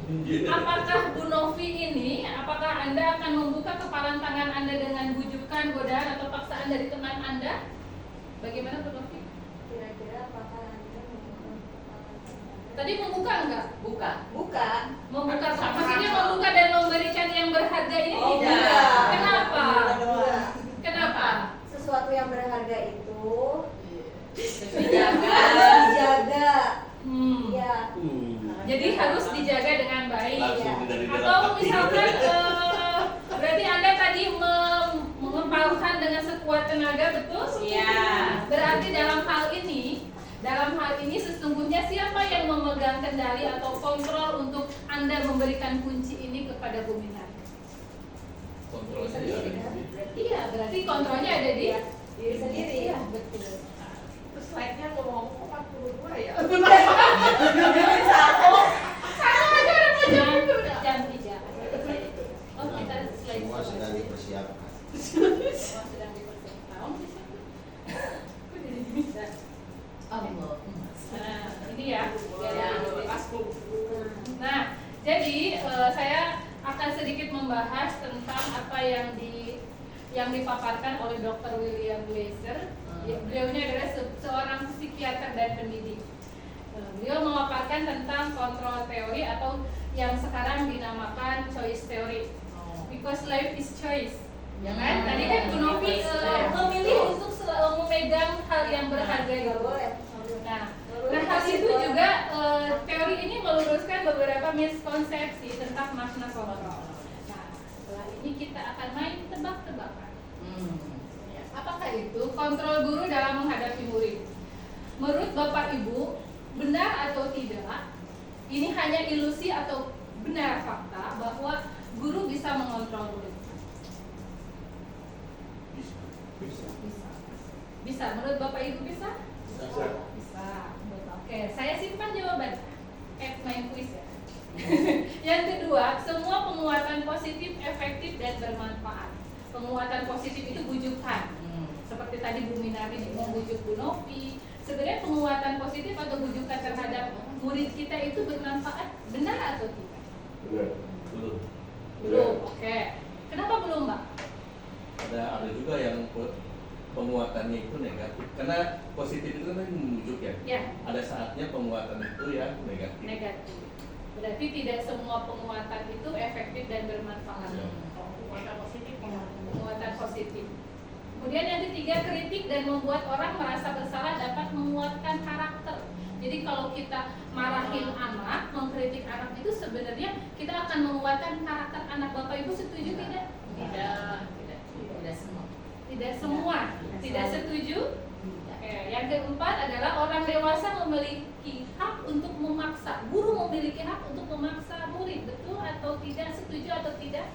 Apakah Bu Novi ini, apakah Anda akan membuka kepalan tangan Anda dengan bujukan, godaan, atau paksaan dari teman Anda? Bagaimana Bu Novi? Kira-kira apakah Anda membuka kepalan tangan? Tadi membuka enggak? Buka. Membuka, maksudnya membuka dan memberikan yang berharga ini Oh, tidak. enggak. Kenapa? Enggak. Kenapa? Sesuatu yang berharga itu Dijaga. harus dijaga. Ya. Jadi harus dijaga dengan baik. Langsung dari Atau misalkan berarti Anda tadi mengepalkan dengan sekuat tenaga, betul? Iya. Berarti dalam hal ini sesungguhnya siapa yang memegang kendali atau kontrol untuk Anda memberikan kunci ini kepada Bu Minarti? Kontrolnya ya. Iya, berarti kontrolnya ada di Diri sendiri. Iya, betul. Terus slide-nya ngomong 42 ya. Jangan bicara. Oh, kita slide Semua sedang dipersiapkan. Semua sedang dipersiapkan. Kok jadi bisa? Allah. Nah, ini ya. Nah, jadi saya akan sedikit membahas tentang apa yang dipaparkan oleh Dr. William Glasser. Beliau ini adalah seorang psikiater dan pendidik. Beliau memaparkan tentang kontrol teori atau yang sekarang dinamakan choice theory. Because life is choice. Ya kan? Tadi kan Bu Novi memilih untuk memegang hal yang berharga itu. Nah, hal itu juga teori ini meluruskan beberapa miskonsepsi tentang makna kontrol. Nah, setelah ini kita akan main tebak-tebakan. Ya, apakah itu kontrol guru dalam menghadapi murid? Menurut Bapak Ibu, benar atau tidak? Ini hanya ilusi atau benar fakta bahwa guru bisa mengontrol murid? Bisa. Menurut Bapak Ibu bisa? Bisa. Oke, saya simpan jawaban. Main quiz ya. Yang kedua, semua penguatan positif efektif dan bermanfaat. Penguatan positif itu bujukan. Seperti tadi Bu Minarti membujuk Bu Novi. Sebenarnya penguatan positif atau bujukan terhadap murid kita itu bermanfaat, benar atau tidak? Belum. Oke. Kenapa belum, Mbak? Ada juga yang penguatannya itu negatif. Karena positif itu kan membujuk ya. Ya. Ada saatnya penguatan itu yang negatif. Negatif. Berarti tidak semua penguatan itu efektif dan bermanfaat. Ya. Penguatan positif. Penguatan positif. Kemudian yang ketiga, kritik dan membuat orang merasa bersalah dapat menguatkan karakter. Jadi kalau kita marahin anak, mengkritik anak itu sebenarnya kita akan menguatkan karakter anak. Bapak Ibu setuju tidak? Tidak semua. Tidak semua. Tidak setuju? Oke. Yang keempat adalah orang dewasa memiliki hak untuk memaksa. Guru memiliki hak untuk memaksa murid. Betul atau tidak? Setuju atau tidak?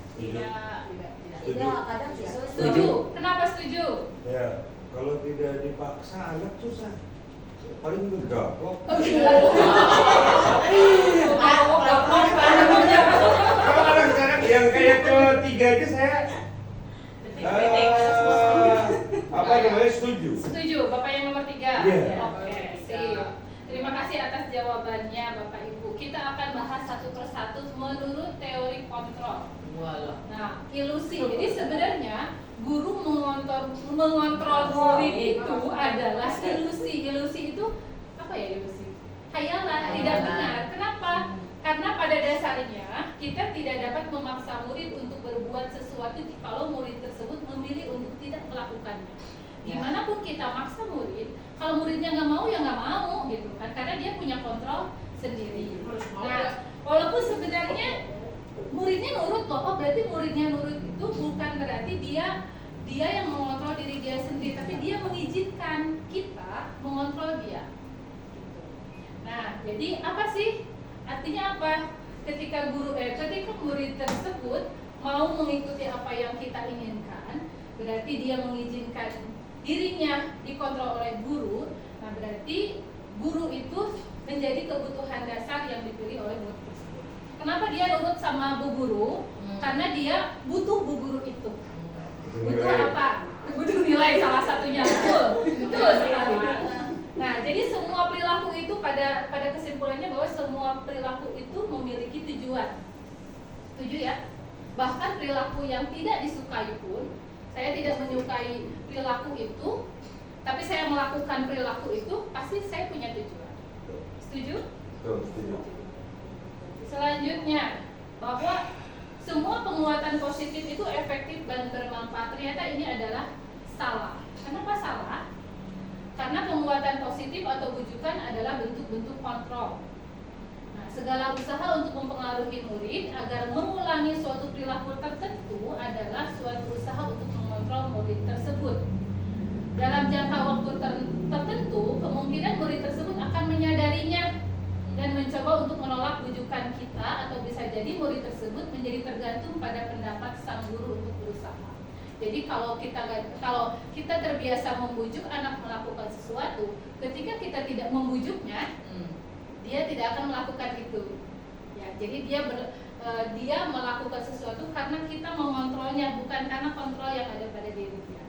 Tidak, kadang Setuju. Kenapa setuju? Ya, kalau tidak dipaksa anak susah. Paling bergaplok. Kalau anak sekarang yang kayak ketiga aja saya apa namanya setuju. Setuju. Bapak yang nomor 3. Iya. Oke. Sip. Terima kasih atas jawabannya Bapak Ibu. Kita akan bahas satu persatu menurut teori kontrol. Nah, ilusi. Jadi sebenarnya guru mengontrol murid itu adalah ilusi. Ilusi itu apa ya ilusi? Khayalan, tidak benar. Kenapa? Karena pada dasarnya kita tidak dapat memaksa murid untuk berbuat sesuatu kalau murid tersebut memilih untuk tidak melakukannya. Dimanapun kita maksa murid, kalau muridnya nggak mau ya nggak mau gitu kan, karena dia punya kontrol sendiri. Nah, walaupun sebenarnya muridnya nurut loh, oh berarti muridnya nurut itu bukan berarti dia yang mengontrol diri dia sendiri, tapi dia mengizinkan kita mengontrol dia. Nah, jadi apa sih? Artinya apa? Ketika murid tersebut mau mengikuti apa yang kita inginkan, berarti dia mengizinkan dirinya dikontrol oleh guru. Nah, berarti guru itu menjadi kebutuhan dasar yang dipilih oleh murid tersebut. Kenapa dia nurut sama bu guru? Karena dia butuh bu guru itu. Butuh apa? Butuh nilai salah satunya. Betul sekali. Nah, jadi semua perilaku itu pada kesimpulannya bahwa semua perilaku itu memiliki tujuan. Bahkan perilaku yang tidak disukai pun, saya tidak menyukai perilaku itu, tapi saya melakukan perilaku itu, pasti saya punya tujuan. Setuju? Betul, setuju. Selanjutnya, bahwa semua penguatan positif itu efektif dan bermanfaat. Ternyata ini adalah salah. Kenapa salah? Karena penguatan positif atau bujukan adalah bentuk-bentuk kontrol. Nah, segala usaha untuk mempengaruhi murid agar mengulangi suatu perilaku tertentu adalah suatu usaha untuk mengontrol murid tersebut. Dalam jangka waktu tertentu, kemungkinan murid tersebut akan menyadarinya dan mencoba untuk menolak bujukan kita, atau bisa jadi murid tersebut menjadi tergantung pada pendapat sang guru untuk berusaha. Jadi kalau kita terbiasa membujuk anak melakukan sesuatu, ketika kita tidak membujuknya, dia tidak akan melakukan itu. Ya, jadi dia melakukan sesuatu karena kita mengontrolnya, bukan karena kontrol yang ada pada dirinya.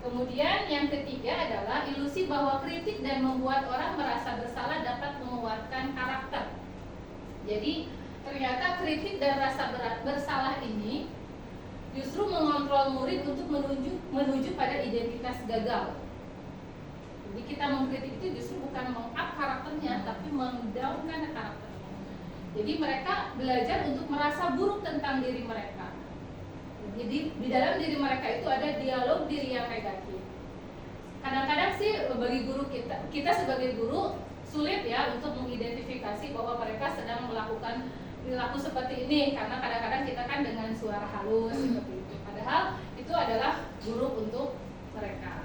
Kemudian yang ketiga adalah ilusi bahwa kritik dan membuat orang merasa bersalah dapat menguatkan karakter. Jadi ternyata kritik dan rasa bersalah ini justru mengontrol murid untuk menuju pada identitas gagal. Jadi kita mengkritik itu justru bukan meng-up karakternya, tapi mendownkan karakternya. Jadi mereka belajar untuk merasa buruk tentang diri mereka. Jadi di dalam diri mereka itu ada dialog diri yang negatif. Kadang-kadang sih bagi guru kita sebagai guru sulit ya untuk mengidentifikasi bahwa mereka sedang melakukan perilaku seperti ini, karena kadang-kadang kita kan dengan suara halus seperti itu. Padahal itu adalah buruk untuk mereka.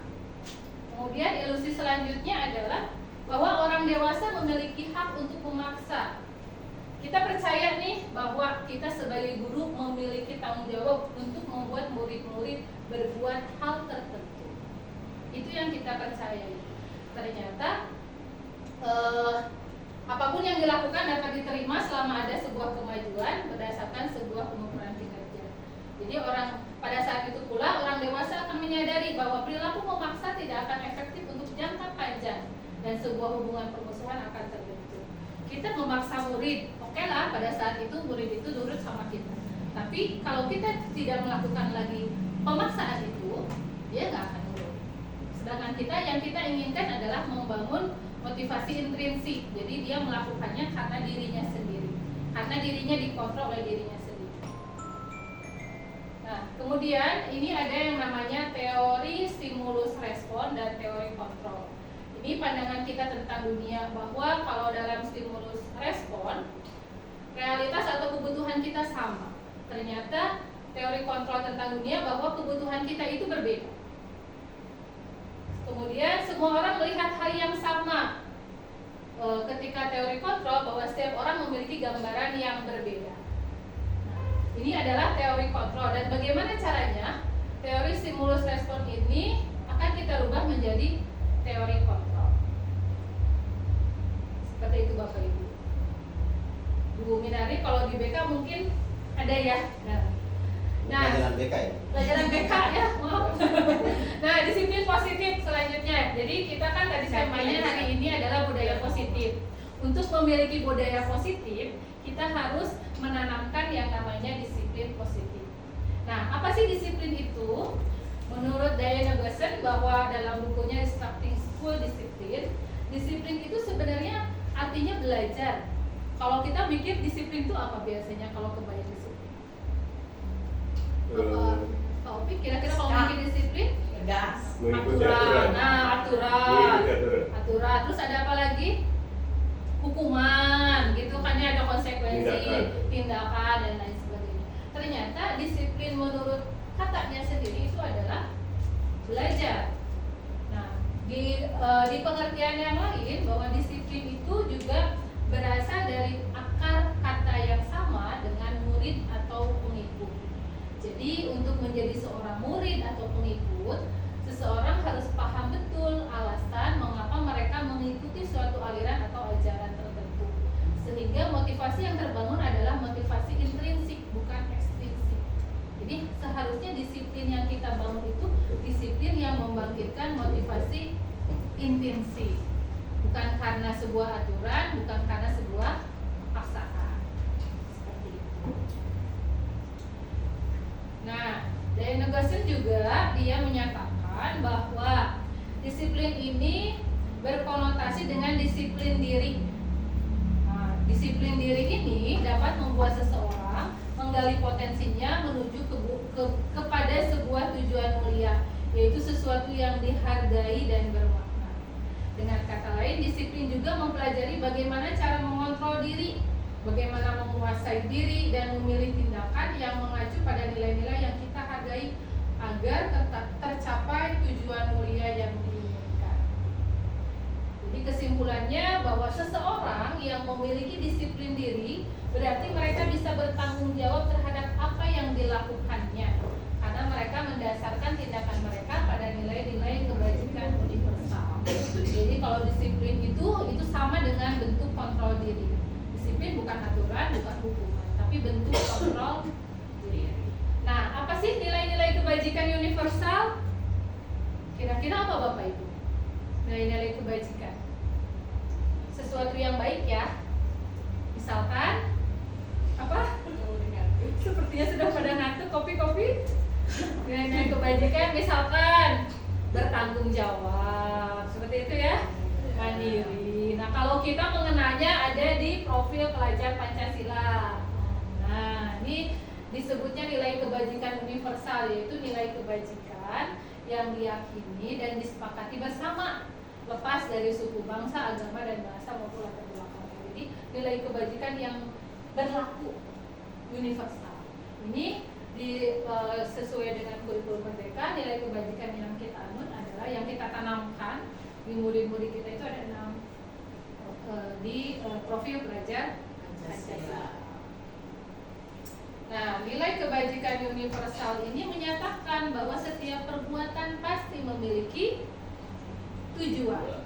Kemudian ilusi selanjutnya adalah bahwa orang dewasa memiliki hak untuk memaksa. Kita percaya nih bahwa kita sebagai guru memiliki tanggung jawab untuk membuat murid-murid berbuat hal tertentu. Itu yang kita percayai. Ternyata apapun yang dilakukan dapat diterima selama ada sebuah kemajuan berdasarkan sebuah pengukuran kinerja. Jadi pada saat itu pula orang dewasa akan menyadari bahwa perilaku memaksa tidak akan efektif untuk jangka panjang dan sebuah hubungan permusuhan akan terbentuk. Kita memaksa murid, oke lah, pada saat itu murid itu nurut sama kita. Tapi kalau kita tidak melakukan lagi pemaksaan itu, dia nggak akan nurut. Sedangkan yang kita inginkan adalah membangun motivasi intrinsik. Jadi dia melakukannya karena dirinya sendiri, karena dirinya dikontrol oleh dirinya sendiri. Nah, kemudian ini ada yang namanya teori stimulus respon dan teori kontrol. Ini pandangan kita tentang dunia, bahwa kalau dalam stimulus respon, realitas atau kebutuhan kita sama. Ternyata teori kontrol tentang dunia bahwa kebutuhan kita itu berbeda. Kemudian semua orang melihat hal yang sama. Ketika teori kontrol bahwa setiap orang memiliki gambaran yang berbeda. Nah, ini adalah teori kontrol, dan bagaimana caranya teori stimulus respon ini akan kita rubah menjadi teori kontrol. Seperti itu Bapak Ibu. Bu Minari, kalau di BK mungkin ada ya. Nah, pelajaran BK ya? Pelajaran BK ya, maaf. Nah, disiplin positif selanjutnya. Jadi kita kan tadi temanya hari ini adalah budaya positif. Untuk memiliki budaya positif, kita harus menanamkan yang namanya disiplin positif. Nah, apa sih disiplin itu? Menurut Diana Goshen bahwa dalam bukunya Starting School Discipline, disiplin itu sebenarnya artinya belajar. Kalau kita mikir disiplin itu apa biasanya kalau kebayang disiplin? Pak Opik, kira-kira kalau mikir disiplin? Gas. Aturan. Nah, aturan. Terus ada apa lagi? Hukuman, gitu kan ya, ada konsekuensi, tindakan dan lain sebagainya. Ternyata disiplin menurut katanya sendiri itu adalah belajar. Nah, di pengertian yang lain bahwa disiplin itu juga berasal dari akar kata yang sama dengan murid atau pengikut. Jadi untuk menjadi seorang murid atau pengikut, seseorang harus paham betul alasan mengapa mereka mengikuti suatu aliran atau ajaran tertentu. Sehingga motivasi yang terbangun adalah motivasi intrinsik, bukan ekstrinsik. Jadi seharusnya disiplin yang kita bangun itu disiplin yang membangkitkan motivasi intrinsik. Bukan karena sebuah aturan, bukan karena sebuah paksaan. Seperti itu. dia menyatakan bahwa disiplin ini berkonotasi dengan disiplin diri. Nah, disiplin diri ini dapat membuat seseorang menggali potensinya menuju kepada sebuah tujuan mulia, yaitu sesuatu yang dihargai dan bermakna. Dengan kata lain, disiplin juga mempelajari bagaimana cara mengontrol diri, bagaimana menguasai diri dan memilih tindakan yang mengacu pada nilai-nilai yang kita hargai agar tercapai tujuan mulia yang diinginkan. Jadi kesimpulannya bahwa seseorang yang memiliki disiplin diri berarti mereka bisa bertanggung jawab terhadap apa yang dilakukannya, karena mereka mendasarkan tindakan mereka pada nilai-nilai kebajikan universal. Jadi kalau disiplin itu sama dengan bentuk kontrol diri. Disiplin bukan aturan, bukan hukuman, tapi bentuk kontrol diri. Nah, apa sih nilai-nilai kebajikan universal? Kira-kira apa Bapak Ibu? Nilai-nilai kebajikan. Sesuatu yang baik ya. Misalkan apa? Sepertinya sudah pada ngantuk kopi-kopi. Nilai-nilai kebajikan misalkan bertanggung jawab. Seperti itu ya. Mandiri. Nah, kalau kita mengenalnya ada di profil pelajar Pancasila. Nah, ini disebutnya nilai kebajikan universal, yaitu nilai kebajikan yang diyakini dan disepakati bersama, lepas dari suku, bangsa, agama, dan bahasa maupun latar belakang. Jadi nilai kebajikan yang berlaku universal. Ini sesuai dengan kurikulum Merdeka, nilai kebajikan yang kita anut adalah yang kita tanamkan di murid-murid kita itu ada 6 di profil pelajar Pancasila. Nah, nilai kebajikan universal ini menyatakan bahwa setiap perbuatan pasti memiliki tujuan.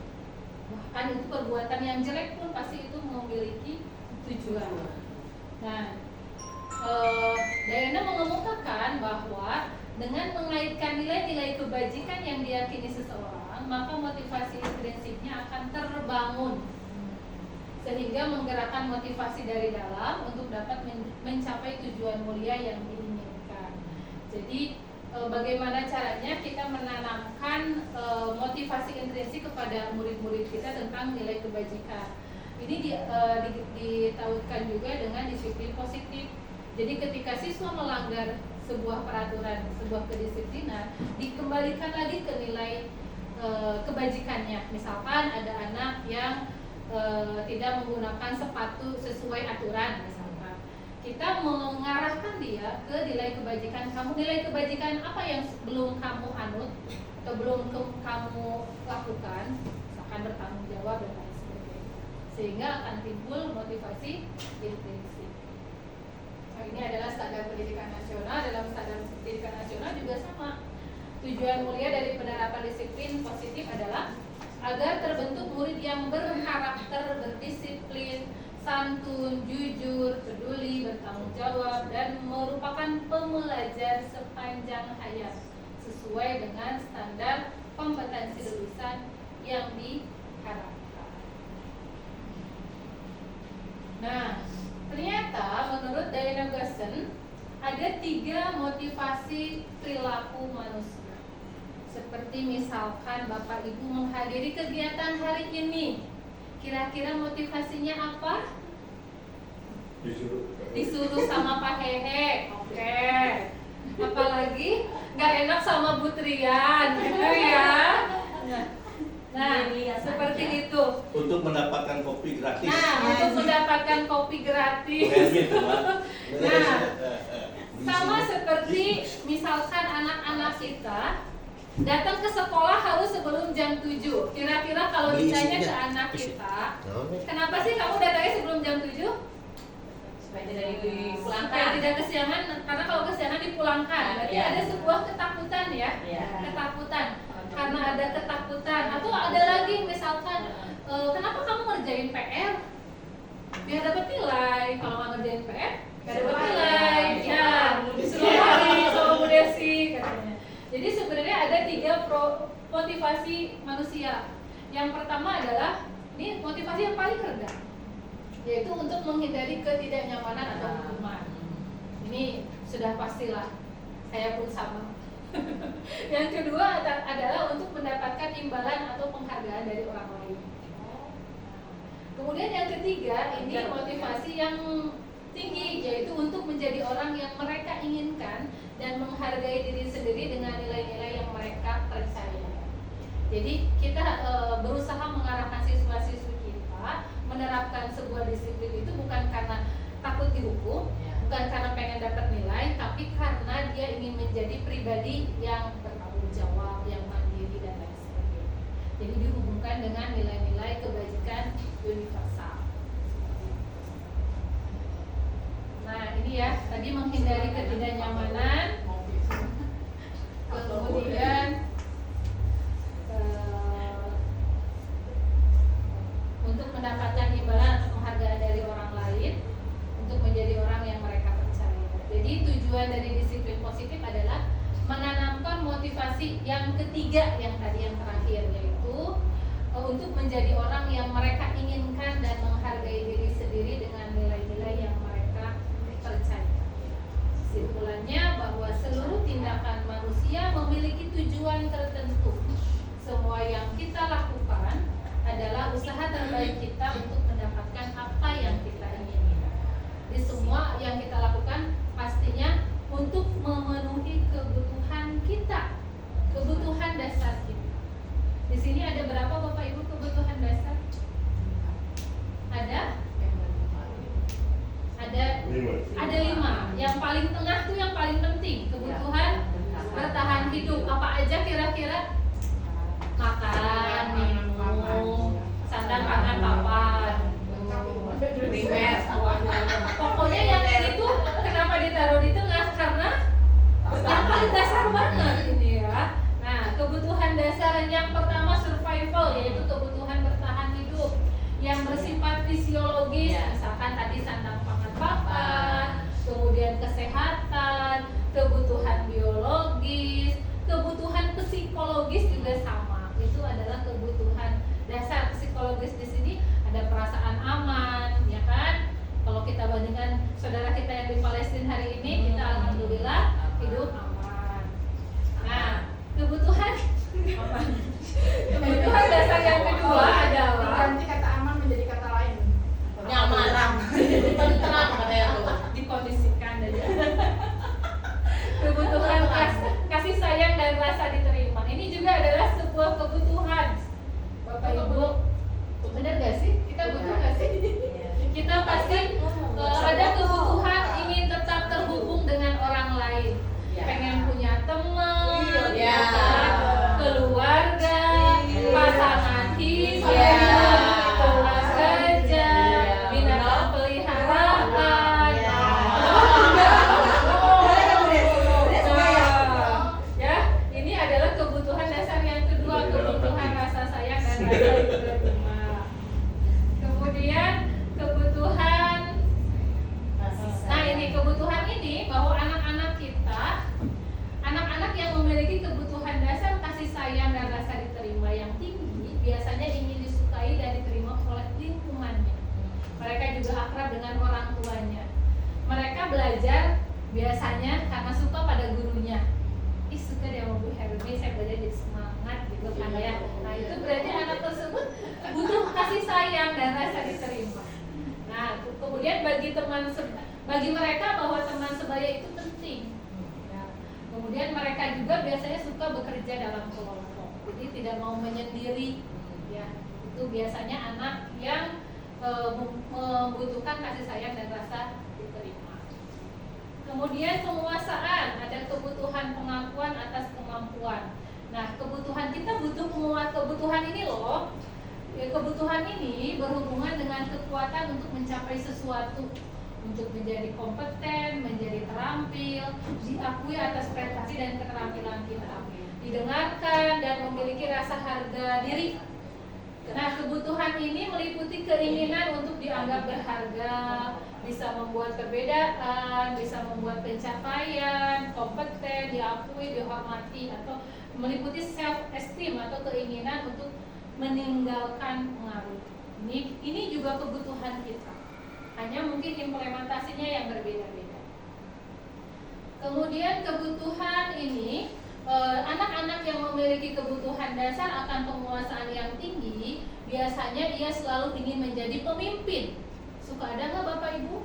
Bahkan itu perbuatan yang jelek pun pasti itu memiliki tujuan. Nah, Dayana mengemukakan bahwa dengan mengaitkan nilai-nilai kebajikan yang diyakini seseorang, maka motivasi intrinsiknya akan terbangun sehingga menggerakkan motivasi dari dalam untuk dapat mencapai tujuan mulia yang diinginkan. Jadi bagaimana caranya kita menanamkan motivasi intrinsik kepada murid-murid kita tentang nilai kebajikan. Ini ditautkan juga dengan disiplin positif. Jadi ketika siswa melanggar sebuah peraturan, sebuah kedisiplinan, dikembalikan lagi ke nilai kebajikannya. Misalkan ada anak yang tidak menggunakan sepatu sesuai aturan, misalkan kita mengarahkan dia ke nilai kebajikan kamu. Nilai kebajikan apa yang belum kamu anut atau belum kamu lakukan, misalkan bertanggung jawab dan lain sebagainya, sehingga akan timbul motivasi intrinsik. Nah, ini adalah standar pendidikan nasional. Dalam standar pendidikan nasional juga sama. Tujuan mulia dari penerapan disiplin positif adalah agar terbentuk murid yang berkarakter, berdisiplin, santun, jujur, peduli, bertanggung jawab, dan merupakan pembelajar sepanjang hayat sesuai dengan standar kompetensi lulusan yang diharapkan. Nah, ternyata menurut Diana Gosson ada 3 motivasi perilaku manusia. Seperti misalkan Bapak Ibu menghadiri kegiatan hari ini, kira-kira motivasinya apa? Disuruh sama Pak Hehe, oke. Apalagi nggak enak sama Bu Trian, gitu ya. Nah, seperti itu. Untuk mendapatkan kopi gratis. Nah, untuk mendapatkan kopi gratis. Nah, sama seperti misalkan anak-anak kita datang ke sekolah harus sebelum jam 7. Kira-kira kalau ditanya ke anak kita, kenapa sih kamu datangnya sebelum jam 7? Supaya tidak dipulangkan. Supaya tidak kesiangan, karena kalau kesiangan dipulangkan. Berarti ada sebuah ketakutan ya. Ketakutan. Karena ada ketakutan. Atau ada lagi misalkan, kenapa kamu ngerjain PR? Biar dapat nilai. Kalau nggak ngerjain PR, nggak dapat nilai. Ya, disuruh hari sama Bu Desi katanya. Jadi sebenarnya ada 3 motivasi manusia. Yang pertama adalah, ini motivasi yang paling rendah, yaitu untuk menghindari ketidaknyamanan atau hukuman. Ini sudah pastilah, saya pun sama. Yang kedua adalah untuk mendapatkan imbalan atau penghargaan dari orang lain. Kemudian yang ketiga, ini motivasi yang tinggi, yaitu untuk menjadi orang yang mereka inginkan dan menghargai diri sendiri dengan nilai-nilai yang mereka percaya. Jadi kita berusaha mengarahkan siswa-siswi kita menerapkan sebuah disiplin itu bukan karena takut dihukum, bukan karena pengen dapat nilai, tapi karena dia ingin menjadi pribadi yang bertanggung jawab, yang mandiri dan lain sebagainya. Jadi dihubungkan dengan nilai-nilai kebajikan universal. Nah ini ya, tadi menghindari ketidaknyamanan, kemudian untuk mendapatkan imbalan atau penghargaan dari orang lain, untuk menjadi orang yang mereka percaya. Jadi tujuan dari disiplin positif adalah menanamkan motivasi yang ketiga, yang tadi yang terakhir, yaitu untuk menjadi orang yang mereka inginkan dan menghargai diri sendiri dengan nilai-nilai yang mereka percaya. Kesimpulannya bahwa seluruh tindakan manusia memiliki tujuan tertentu. Semua yang kita lakukan adalah usaha terbaik kita untuk mendapatkan apa yang kita inginkan. Di semua yang kita lakukan pastinya untuk memenuhi kebutuhan kita, kebutuhan dasar kita. Di sini ada berapa Bapak Ibu kebutuhan dasar? Ada 5. Yang paling tengah tuh yang paling penting, kebutuhan bertahan hidup. Apa aja kira-kira? Makan, minum, sandang, pangan, papan. Primer. Pokoknya yang itu kenapa ditaruh di tengah? Karena yang paling dasar banget ini ya. Nah, kebutuhan dasar yang pertama survival, yaitu kebutuhan bertahan hidup yang bersifat fisiologis, misalkan tadi sandang pangan papan, kemudian kesehatan, kebutuhan biologis, kebutuhan psikologis juga sama. Itu adalah kebutuhan dasar. Psikologis di sini ada perasaan aman, ya kan? Kalau kita bandingkan saudara kita yang di Palestina hari ini, kita alhamdulillah hidup aman. Nah, kebutuhan dasar yang kedua adalah Ganti kata aman menjadi kata lain. Nyaman. Tenang katanya tuh. dikondisikan aja. Kebutuhan kasih sayang dan rasa diterima. Ini juga adalah sebuah kebutuhan. Bapak Ibu, benar gak sih? Kita butuh gak sih? Kita pasti ada kebutuhan ingin tetap terhubung dengan orang lain. Pengen punya teman, keluarga, pasangan hidup, tempat kerja, binatang peliharaan. Ya, ini adalah kebutuhan dasar yang kedua, kebutuhan rasa sayang dan rasa diterima. Kemudian kebutuhan, nah ini kebutuhan ini bahwa anak-anak kita, anak-anak yang memiliki kebutuhan dasar kasih sayang dan rasa diterima yang tinggi, biasanya ingin disukai dan diterima oleh lingkungannya. Mereka juga akrab dengan orang tuanya. Mereka belajar biasanya karena suka pada gurunya. Ih, suka deh sama Bu Hermi, saya belajar jadi semangat gitu kan ya. Nah, itu berarti anak tersebut butuh kasih sayang dan rasa diterima. Nah, kemudian bagi mereka bahwa teman sebaya itu penting. Kemudian mereka juga biasanya suka bekerja dalam kelompok, jadi tidak mau menyendiri. Ya, itu biasanya anak yang membutuhkan kasih sayang dan rasa diterima. Kemudian penguasaan, ada kebutuhan pengakuan atas kemampuan. Nah, kebutuhan kita butuh kebutuhan ini loh. Ya, kebutuhan ini berhubungan dengan kekuatan untuk mencapai sesuatu, untuk menjadi kompeten, menjadi terampil, diakui atas prestasi dan keterampilan kita, didengarkan dan memiliki rasa harga diri. Nah, kebutuhan ini meliputi keinginan untuk dianggap berharga, bisa membuat perbedaan, bisa membuat pencapaian, kompeten, diakui, dihormati, atau meliputi self esteem atau keinginan untuk meninggalkan pengaruh. Ini juga kebutuhan kita. Hanya mungkin implementasinya yang berbeda-beda. Kemudian kebutuhan ini anak-anak yang memiliki kebutuhan dasar akan penguasaan yang tinggi, biasanya ia selalu ingin menjadi pemimpin. Suka ada nggak Bapak Ibu?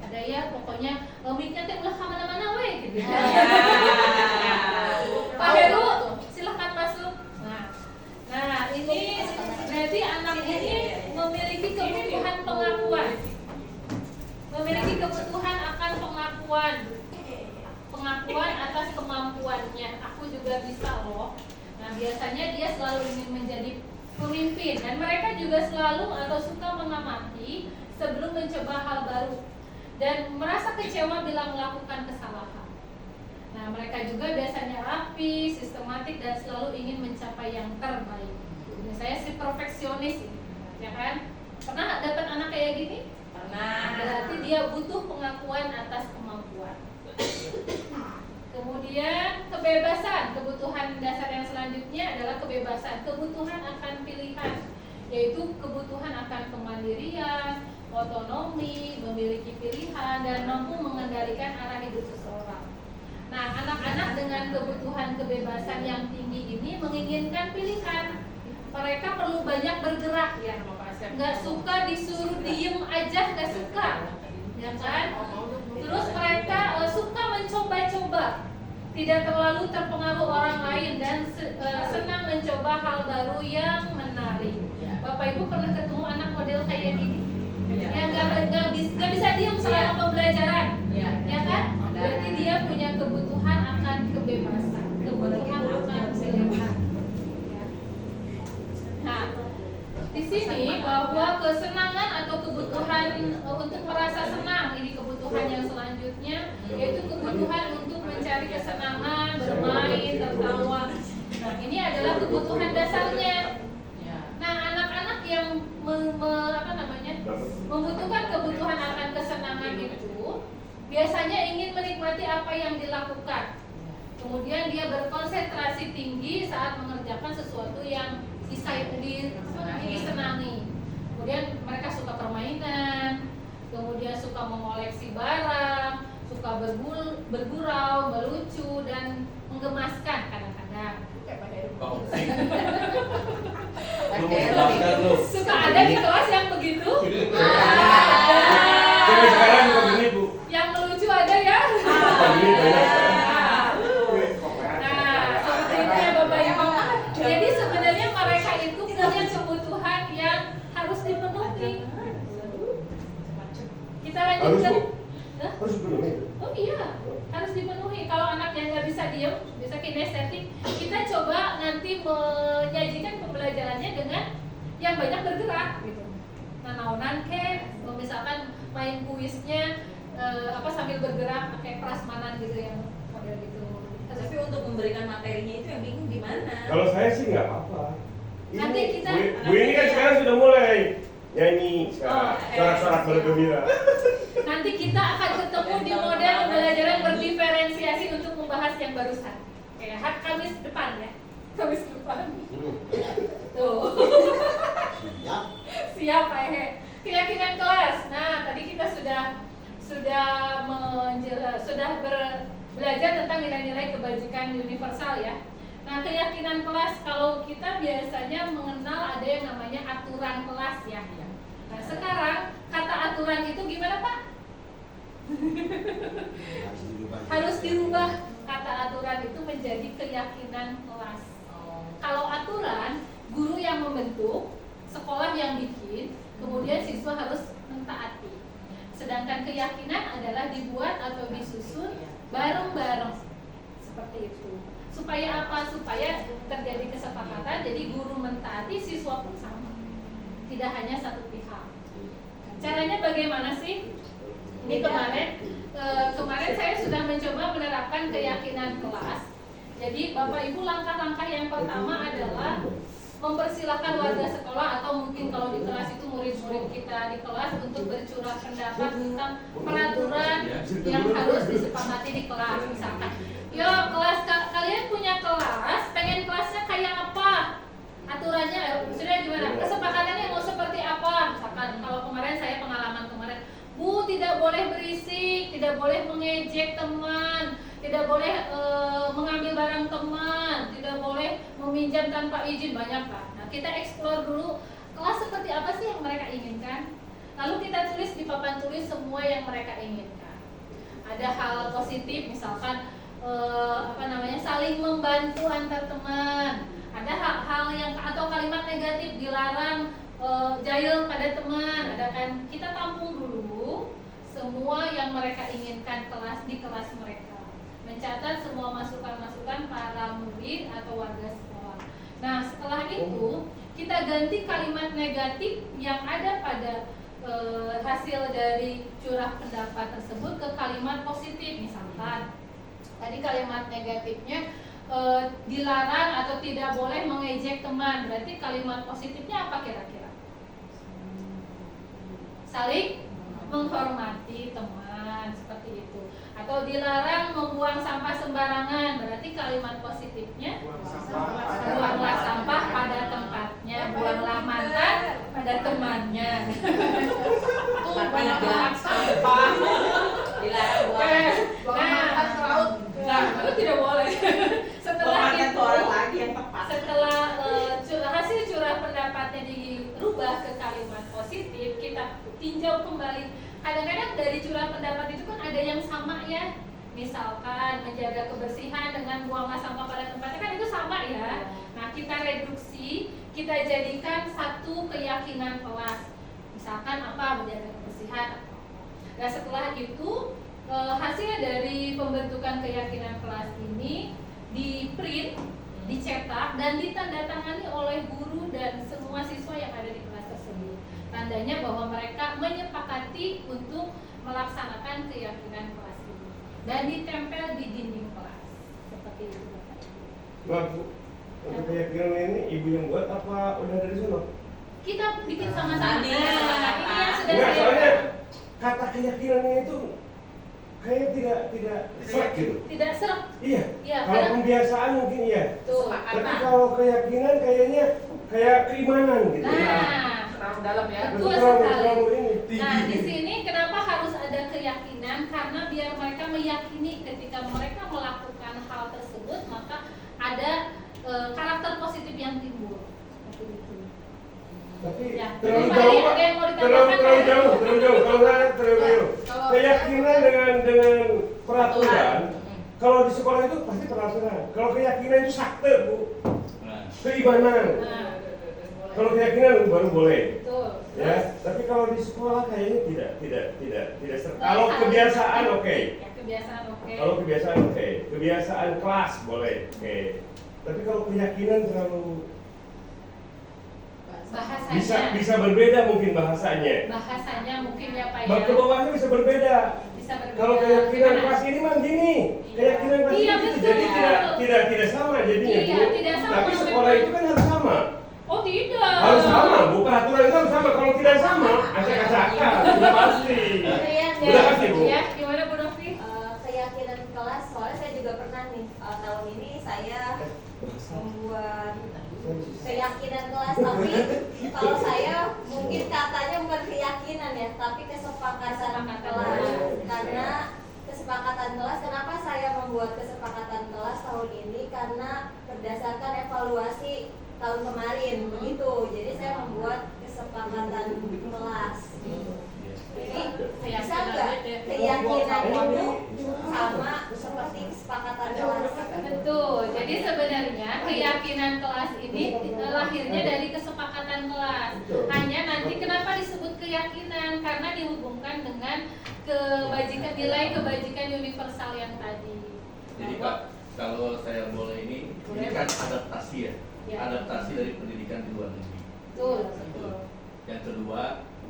Ada ya, pokoknya miknya teh ulah kemana-mana weh gitu. Pak Heru, silahkan masuk. Nah ini berarti anak ini memiliki kebutuhan pengakuan, memiliki kebutuhan akan pengakuan atas kemampuannya. Aku juga bisa loh. Nah biasanya dia selalu ingin menjadi pemimpin dan mereka juga selalu atau suka mengamati sebelum mencoba hal baru dan merasa kecewa bila melakukan kesalahan. Nah mereka juga biasanya rapi, sistematik dan selalu ingin mencapai yang terbaik. Biasanya si perfeksionis, ya kan? Pernah dapat anak kayak gini? Pernah. Berarti dia butuh pengakuan atas kemampuan. Kemudian kebebasan, kebutuhan dasar yang selanjutnya adalah kebebasan, kebutuhan akan pilihan, yaitu kebutuhan akan kemandirian, otonomi, memiliki pilihan, dan mampu mengendalikan arah hidup seseorang. Nah, anak-anak dengan kebutuhan kebebasan yang tinggi ini menginginkan pilihan. Mereka perlu banyak bergerak, ya. Nggak suka disuruh diem aja, nggak suka, ya kan? Terus mereka suka mencoba-coba, tidak terlalu terpengaruh orang lain dan senang mencoba hal baru yang menarik. Bapak Ibu pernah ketemu anak model kayak gini? Yang nggak bisa diem selama pembelajaran, ya kan? Berarti dia punya kebutuhan akan kebebasan, kebutuhan akan pilihan. Nah, di sini bahwa kesenangan atau kebutuhan untuk merasa senang, ini kebutuhan yang selanjutnya, yaitu kebutuhan untuk mencari kesenangan, bermain, tertawa. Nah, ini adalah kebutuhan dasarnya. Nah, anak-anak yang membutuhkan kebutuhan akan kesenangan itu biasanya ingin menikmati apa yang dilakukan. Kemudian dia berkonsentrasi tinggi saat mengerjakan sesuatu yang disenangi. Kemudian mereka suka permainan, kemudian suka mengoleksi barang, suka bergurau, melucu dan menggemaskan kadang-kadang. Suka ada di kelas yang begitu? Tapi sekarang juga begini Bu. Yang melucu ada ya? Nah, seperti itu ya Bapak Ibu. Jadi sebenarnya mereka itu punya kebutuhan yang harus dipenuhi. Kita lanjutkan. Harus dipenuhi. Oh iya, harus dipenuhi. Kalau anak yang nggak bisa diem, bisa kinestetik, kita coba nanti menyajikan pembelajarannya dengan yang banyak bergerak gitu. Nanaunan misalkan main kuisnya sambil bergerak pakai prasmanan gitu yang model gitu. Tapi untuk memberikan materinya itu yang bingung gimana? Kalau saya sih nggak apa-apa. Nanti kita Bu ini kan sekarang sudah mulai nyanyi sekarang, sorak-sorak bergembira. nanti kita akan ketemu di model pembelajaran berdiferensiasi untuk membahas yang barusan. Kayak Kamis depan ya. Kamis depan. Tuh. Siap Pak Ehe. Keyakinan kelas. Nah, tadi kita sudah belajar tentang nilai-nilai kebajikan universal ya. Nah, keyakinan kelas, kalau kita biasanya mengenal ada yang namanya aturan kelas ya. Nah, sekarang kata aturan itu gimana Pak? Harus dirubah kata aturan itu menjadi keyakinan kelas. Kalau aturan, guru yang membentuk, sekolah yang bikin, kemudian siswa harus mentaati. Sedangkan keyakinan adalah dibuat atau disusun bareng-bareng. Seperti itu. Supaya apa? Supaya terjadi kesepakatan, jadi guru mentaati, siswa pun sama. Tidak hanya satu pihak. Caranya bagaimana sih? Ini kemarin saya sudah mencoba menerapkan keyakinan kelas. Jadi Bapak Ibu, langkah-langkah yang pertama adalah mempersilahkan warga sekolah atau mungkin kalau di kelas itu murid-murid kita di kelas untuk bercurah pendapat tentang peraturan yang harus disepakati di kelas. Misalkan, yo kelas kalian punya kelas, pengen kelasnya kayak apa? Aturannya sudah gimana? Kesepakatannya mau seperti apa? Misalkan kalau kemarin saya pengalaman kemarin, Bu tidak boleh berisik, tidak boleh mengejek teman, tidak boleh mengambil barang teman, tidak boleh meminjam tanpa izin, banyak Pak. Nah, kita explore dulu kelas seperti apa sih yang mereka inginkan. Lalu kita tulis di papan tulis semua yang mereka inginkan. Ada hal positif, misalkan saling membantu antar teman. Ada hal yang atau kalimat negatif, dilarang jahil pada teman. Ada kan, kita tampung dulu semua yang mereka inginkan di kelas mereka. Mencatat semua masukan-masukan para murid atau warga sekolah. Nah, setelah itu kita ganti kalimat negatif yang ada pada hasil dari curah pendapat tersebut ke kalimat positif. Misalkan tadi kalimat negatifnya dilarang atau tidak boleh mengejek teman, berarti kalimat positifnya apa kira-kira? Saling menghormati teman, seperti itu. Atau dilarang membuang sampah sembarangan, berarti kalimat positifnya buanglah sampah pada tempatnya, buanglah mantan pada temannya. Tuh banyak banget sampah. Dilarang buang mantan ke laut. Nah, itu tidak boleh. Setelah itu, orang lagi yang tepat. setelah hasil curah pendapatnya dirubah ke kalimat positif, kita tinjau kembali. Kadang-kadang dari curah pendapat itu kan ada yang sama ya. Misalkan menjaga kebersihan dengan buanglah sampah pada tempatnya, kan itu sama ya. Nah, kita reduksi, kita jadikan satu keyakinan kelas. Misalkan apa, menjaga kebersihan. Nah, setelah itu hasil dari pembentukan keyakinan kelas ini di print, dicetak dan ditandatangani oleh guru dan semua siswa yang ada di kelas tersebut. Tandanya bahwa mereka menyepakati untuk melaksanakan keyakinan kelas ini dan ditempel di dinding kelas. Seperti itu Bapak Ibu. Maaf Bu, untuk keyakinan ini ibu yang buat apa udah dari sana? Kita bikin sama-sama. Tadi. Ini yang sudah Enggak, saya soalnya kata keyakinannya itu kayak tidak serak gitu. tidak serap. Iya. Iya, Kalau karena pembiasaan mungkin iya. tuh. Tapi kalau keyakinan kayaknya kayak keimanan gitu. Nah, Terlalu dalam ya. betul Terlalu sekali. ini tinggi. Nah, di sini kenapa harus ada keyakinan? Karena biar mereka meyakini ketika mereka melakukan hal tersebut, maka ada karakter positif yang timbul. Seperti itu. Tapi Ya, terlalu jadi jauh Pak, Pak. ada yang mau ditambahkan, Terlalu Pak? jauh. Kalau saya terlalu jauh. Kalau- Keyakinan dengan peraturan. Kalau di sekolah itu pasti peraturan. Kalau keyakinan itu sakte Bu. Nah, Keimanan. Nah, Kalau keyakinan baru boleh. betul. Ya, tapi kalau di sekolah kayaknya tidak serta. Nah, Kalau sama. kebiasaan oke. Ya, kebiasaan oke. Kalau kebiasaan oke. Kebiasaan kelas boleh. Oke. Tapi kalau keyakinan terlalu Bahasanya. bisa berbeda mungkin bahasanya. Bahasanya mungkin ya Pak Bab ke ya. bawahnya bisa berbeda. Bisa berbeda. Kalau keyakinan Gimana? kelas ini mah gini, keyakinan kelas Iya, ini betul. jadi tidak sama jadinya Iya, Bu. tidak sama. Tapi sekolah itu kan harus sama. Oh tidak. Harus sama, Bu. Peraturan itu harus sama. Kalau tidak sama, acak-acakan. Sudah pasti. Udah pasti, Bu. Ya, gimana Bu Novi? Keyakinan kelas, soalnya saya juga pernah nih tahun ini saya membuat keyakinan kelas, tapi kalau saya mungkin katanya bukan keyakinan ya, tapi kesepakatan kelas. Karena kesepakatan kelas, kenapa saya membuat kesepakatan kelas tahun ini? Karena berdasarkan evaluasi tahun kemarin begitu. Jadi saya membuat kesepakatan kelas. Jadi bisa nggak keyakinan itu sama seperti kesepakatan kelas? Betul. Jadi sebenarnya keyakinan kelas ini lahirnya dari kesepakatan kelas. Hanya nanti kenapa disebut keyakinan? Karena dihubungkan dengan nilai kebajikan universal yang tadi. jadi Pak, kalau saya boleh ini kan adaptasi ya. Ya. Adaptasi dari pendidikan di luar negeri. Betul. Satu. Yang kedua,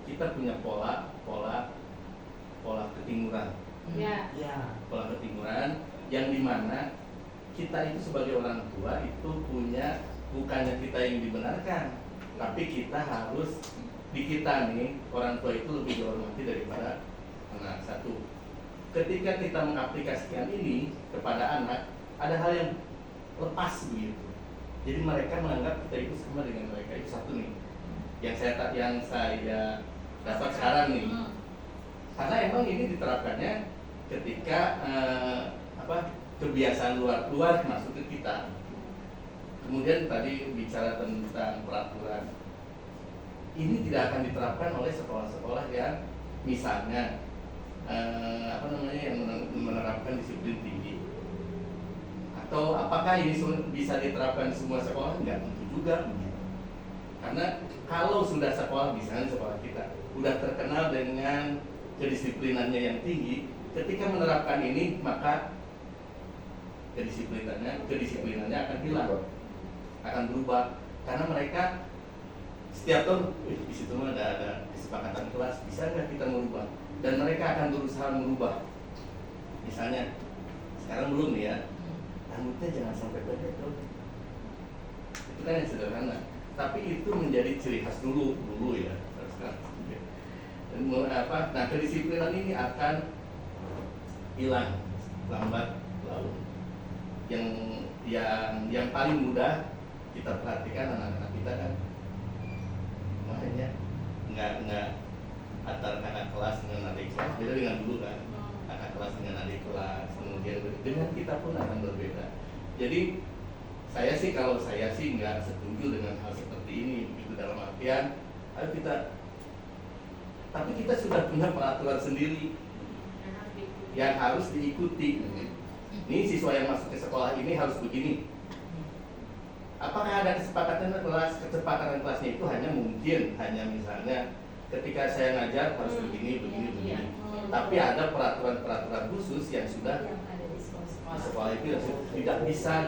kita punya pola ketimuran. Ya. Pola ketimuran yang dimana kita itu sebagai orang tua itu punya, bukannya kita yang dibenarkan, tapi kita harus, di kita nih orang tua itu lebih dihormati daripada anak. Satu, ketika kita mengaplikasikan ini kepada anak, ada hal yang lepas begitu. Jadi mereka menganggap kita itu sama dengan mereka. Itu satu nih yang saya dapat sekarang nih. Karena emang ini diterapkannya ketika kebiasaan luar masuk ke kita. Kemudian tadi bicara tentang peraturan, ini tidak akan diterapkan oleh sekolah-sekolah yang misalnya yang menerapkan disiplin tinggi. Atau apakah ini bisa diterapkan di semua sekolah? Enggak tentu juga. Karena kalau sudah sekolah, misalnya sekolah kita sudah terkenal dengan kedisiplinannya yang tinggi, ketika menerapkan ini maka kedisiplinannya akan hilang, akan berubah, karena mereka setiap tahun di situ ada kesepakatan kelas, bisa nggak kita merubah, dan mereka akan berusaha merubah. Misalnya sekarang belum nih ya, rambutnya jangan sampai pendek dong, itu kan yang sederhana, tapi itu menjadi ciri khas dulu ya. Nah, kedisiplinan ini akan hilang lambat laun. Yang paling mudah kita perhatikan anak-anak kita kan, makanya nggak antar kakak kelas dengan adik kelas beda dengan dulu kan, kakak kelas dengan adik kelas, kemudian dengan kita pun akan berbeda. Jadi kalau saya sih nggak setuju dengan hal seperti ini, itu dalam artian tapi kita sudah punya peraturan sendiri yang harus diikuti. Ini siswa yang masuk ke sekolah ini harus begini. Apakah ada kesepakatan kelasnya itu hanya misalnya ketika saya ngajar harus begini. Tapi ada peraturan khusus yang sudah di sekolah itu yang tidak bisa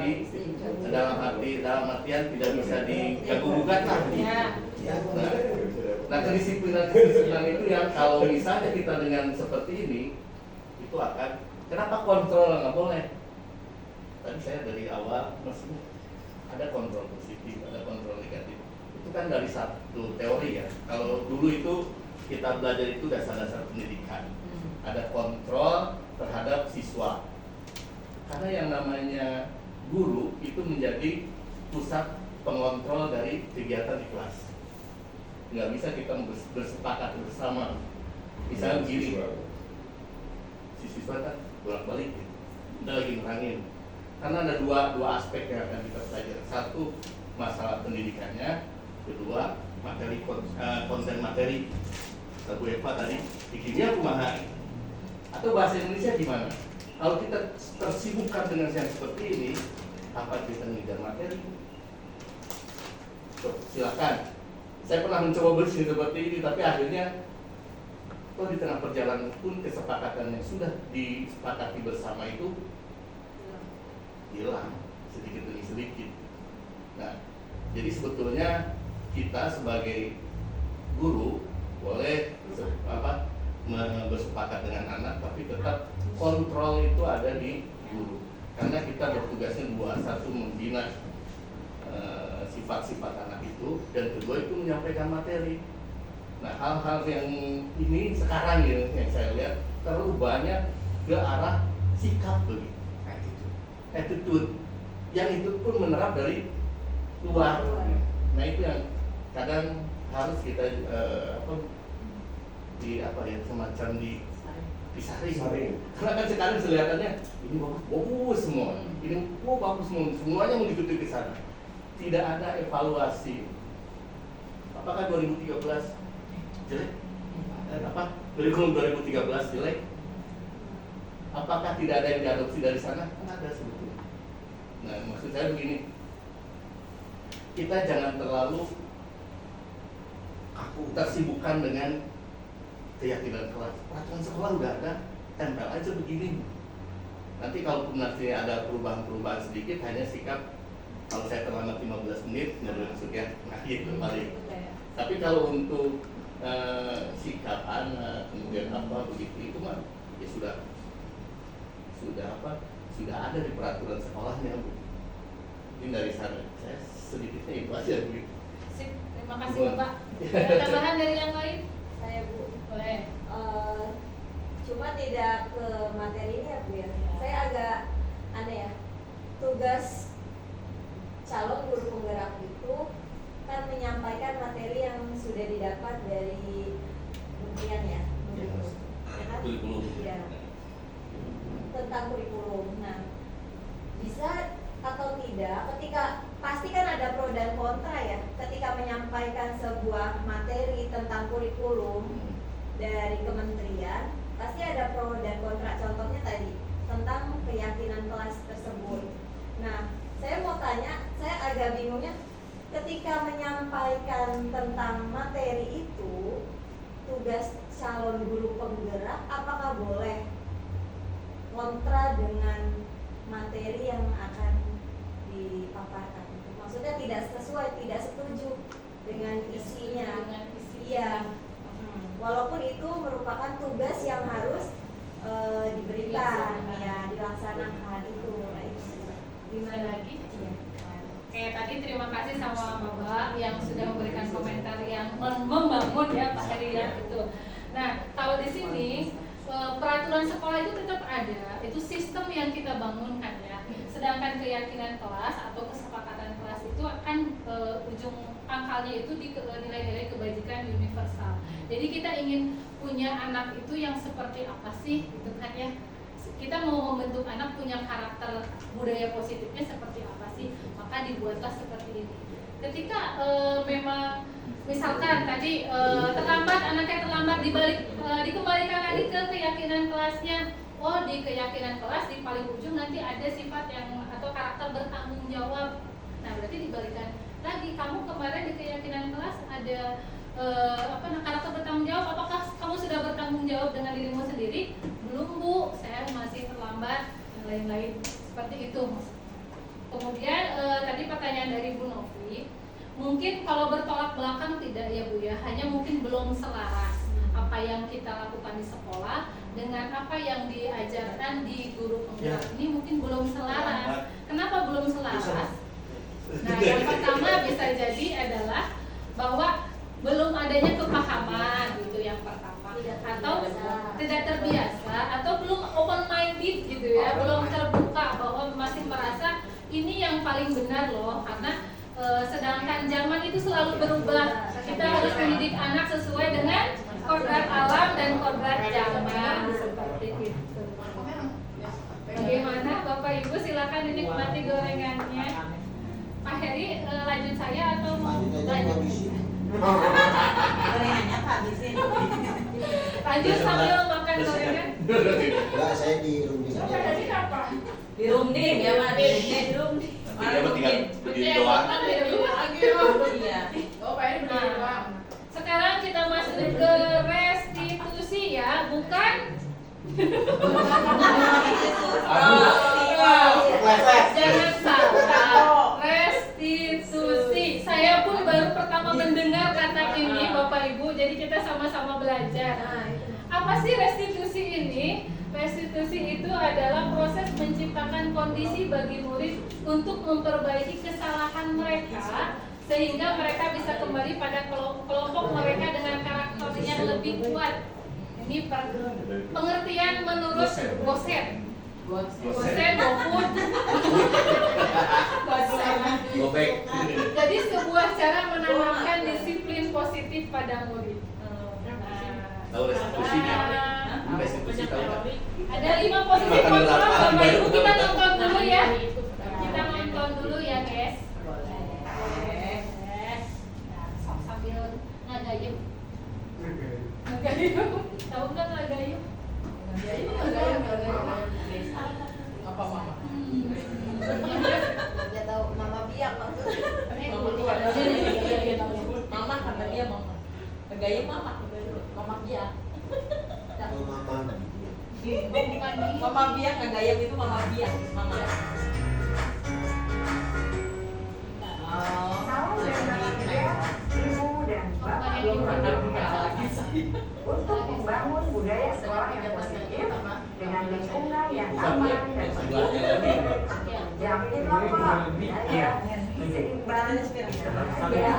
dalam artian tidak bisa diganggu-gugat lagi. Nah, kedisiplinan itu yang kalau misalnya kita dengan seperti ini, itu akan, kenapa kontrol nggak boleh? Tadi saya dari awal maksudnya ada kontrol positif, ada kontrol negatif. Itu kan dari satu teori ya. Kalau dulu itu kita belajar itu dasar-dasar pendidikan. Ada kontrol terhadap siswa. Karena yang namanya guru itu menjadi pusat pengontrol dari kegiatan di kelas. Nggak bisa kita bersepakat bersama. Misalnya begini, si siswa kan bolak-balik gitu, udah lagi nerangin. Karena ada dua aspek yang akan kita pelajari. Satu, masalah pendidikannya. Kedua, konten materi. Bu Eva tadi, di kimia kumaha. Atau bahasa Indonesia gimana? Kalau kita tersibukkan dengan yang seperti ini, apa kita mengejar materi? Silakan. Saya pernah mencoba bersih seperti ini, tapi akhirnya di tengah perjalanan pun kesepakatan yang sudah disepakati bersama itu hilang sedikit demi sedikit. Nah, jadi sebetulnya kita sebagai guru boleh bersepakat dengan anak, tapi tetap kontrol itu ada di guru. Karena kita bertugasnya dua, satu membina sifat-sifat anak itu, dan kedua itu menyampaikan materi. Nah, hal-hal yang ini sekarang ya, yang saya lihat terlalu banyak ke arah sikap begitu, attitude, yang itu pun menerap dari luar. Nah, itu yang kadang harus kita semacam disaring. Karena kan sekarang kelihatannya ini bagus semua, ini bagus semua, semuanya mau ditutup ke sana. Tidak ada evaluasi. Apakah 2013 jelek? Kurikulum 2013 jelek? Apakah tidak ada yang diadopsi dari sana? Ada sebetulnya. Nah, maksud saya begini, kita jangan terlalu tersibukkan dengan keyakinan kelas. Peraturan sekolah udah ada, tempel aja begini. Nanti kalau nanti ada perubahan-perubahan sedikit, hanya sikap. Kalau saya terlambat 15 menit, nggak boleh masuk ya. Nah, itu paling. Tapi kalau untuk sikap anak, kemudian begitu, itu mah ya sudah ada di peraturan sekolahnya, Bu. Ini dari sana, saya sedikitnya itu aja begitu. Sip, terima kasih Bapak. Ada tambahan dari yang lain? Saya Bu, Boleh. cuma tidak ke materi ini ya Bu ya. Saya agak aneh ya. Tugas calon guru penggerak itu kan menyampaikan materi yang sudah didapat dari kementerian ya, Kurikulum. Iya. Tentang kurikulum. Nah, bisa atau tidak ketika pasti kan ada pro dan kontra ya ketika menyampaikan sebuah materi tentang kurikulum dari kementerian pasti ada pro dan kontra, contohnya tadi tentang keyakinan kelas tersebut. Nah, saya mau tanya, saya agak bingungnya ketika menyampaikan tentang materi itu tugas calon guru penggerak apakah boleh kontra dengan materi yang akan dipaparkan? Maksudnya tidak sesuai, tidak setuju dengan isinya. Iya. Walaupun itu merupakan tugas yang harus diberikan, ya dilaksanakan itu. Gimana lagi? Iya. Oke, tadi terima kasih sama Bapak yang sudah memberikan komentar yang membangun ya Pak Heri ya itu. Nah, kalau di sini peraturan sekolah itu tetap ada, itu sistem yang kita bangunkan ya. Sedangkan keyakinan kelas atau kesepakatan kelas itu akan ujung pangkalnya itu di nilai-nilai kebajikan universal. Jadi kita ingin punya anak itu yang seperti apa sih, gitu kan ya? Kita mau membentuk anak punya karakter budaya positifnya seperti apa sih? Maka dibuatlah seperti ini. Ketika memang misalkan tadi terlambat, anaknya terlambat dikembalikan lagi ke keyakinan kelasnya. Oh, di keyakinan kelas di paling ujung nanti ada sifat yang atau karakter bertanggung jawab. Nah, berarti dibalikan lagi, kamu kemarin di keyakinan kelas ada karakter bertanggung jawab. Apakah kamu sudah bertanggung jawab dengan dirimu sendiri? Belum, Bu, saya masih terlambat, dan lain-lain seperti itu. Kemudian tadi pertanyaan dari Bu Novi, mungkin kalau bertolak belakang tidak ya Bu ya, hanya mungkin belum selaras apa yang kita lakukan di sekolah dengan apa yang diajarkan di guru penggerak ini mungkin belum selaras. Kenapa belum selaras? Nah, yang pertama bisa jadi adalah bahwa belum adanya kepahaman gitu yang pertama, atau tidak terbiasa, atau belum open minded gitu ya, belum terbuka bahwa masih merasa ini yang paling benar loh, karena sedangkan zaman itu selalu berubah. Kita harus mendidik anak sesuai dengan kodrat alam dan kodrat zaman seperti itu. Bagaimana Bapak Ibu, silakan dinikmati gorengannya. Pak Heri lanjut saya atau mau lanjut? Gorengannya Pak habisin. Lanjut sambil makan gorengan. Enggak, saya di rumah Bapak saja. Heri apa? Di rumding ya Pak, di rumding. Dia bertingkat berdiri doang. Iya. Oh, Pak Heri berdiri doang. Sekarang kita masuk ke restitusi ya, bukan? Jangan salah. Restitusi. Saya pun baru pertama mendengar kata ini, Bapak Ibu. Jadi kita sama-sama belajar. Apa sih restitusi ini? Restitusi itu adalah proses menciptakan kondisi bagi murid untuk memperbaiki kesalahan mereka sehingga mereka bisa kembali pada kelompok mereka dengan karakter yang lebih kuat. Ini pengertian menurut Gosen maupun Gobek. jadi sebuah cara menanamkan disiplin positif pada murid. Tahu restitusi nggak? Restitusi tahu nggak? Ada 5 posisi kontrol, Bapak Ibu, kita nonton dulu ya. Kita nonton dulu ya, guys. Boleh. Nah, sambil ngagayem. Ngagayem. Tahu nggak ngagayem? Ngagayem. Apa Mama? Dia tahu mama biak maksudnya. Mama kata dia Mama. Gaya Mama. Mama biak. Mama biak gaya itu Mama biak. Mama. Ibu dan Bapak Belum pernah buka lagi saya. untuk membangun budaya sekolah yang positif dengan lingkungan yang aman dan mendukung. Yakinlah Pak, budaya yang seimbang ya,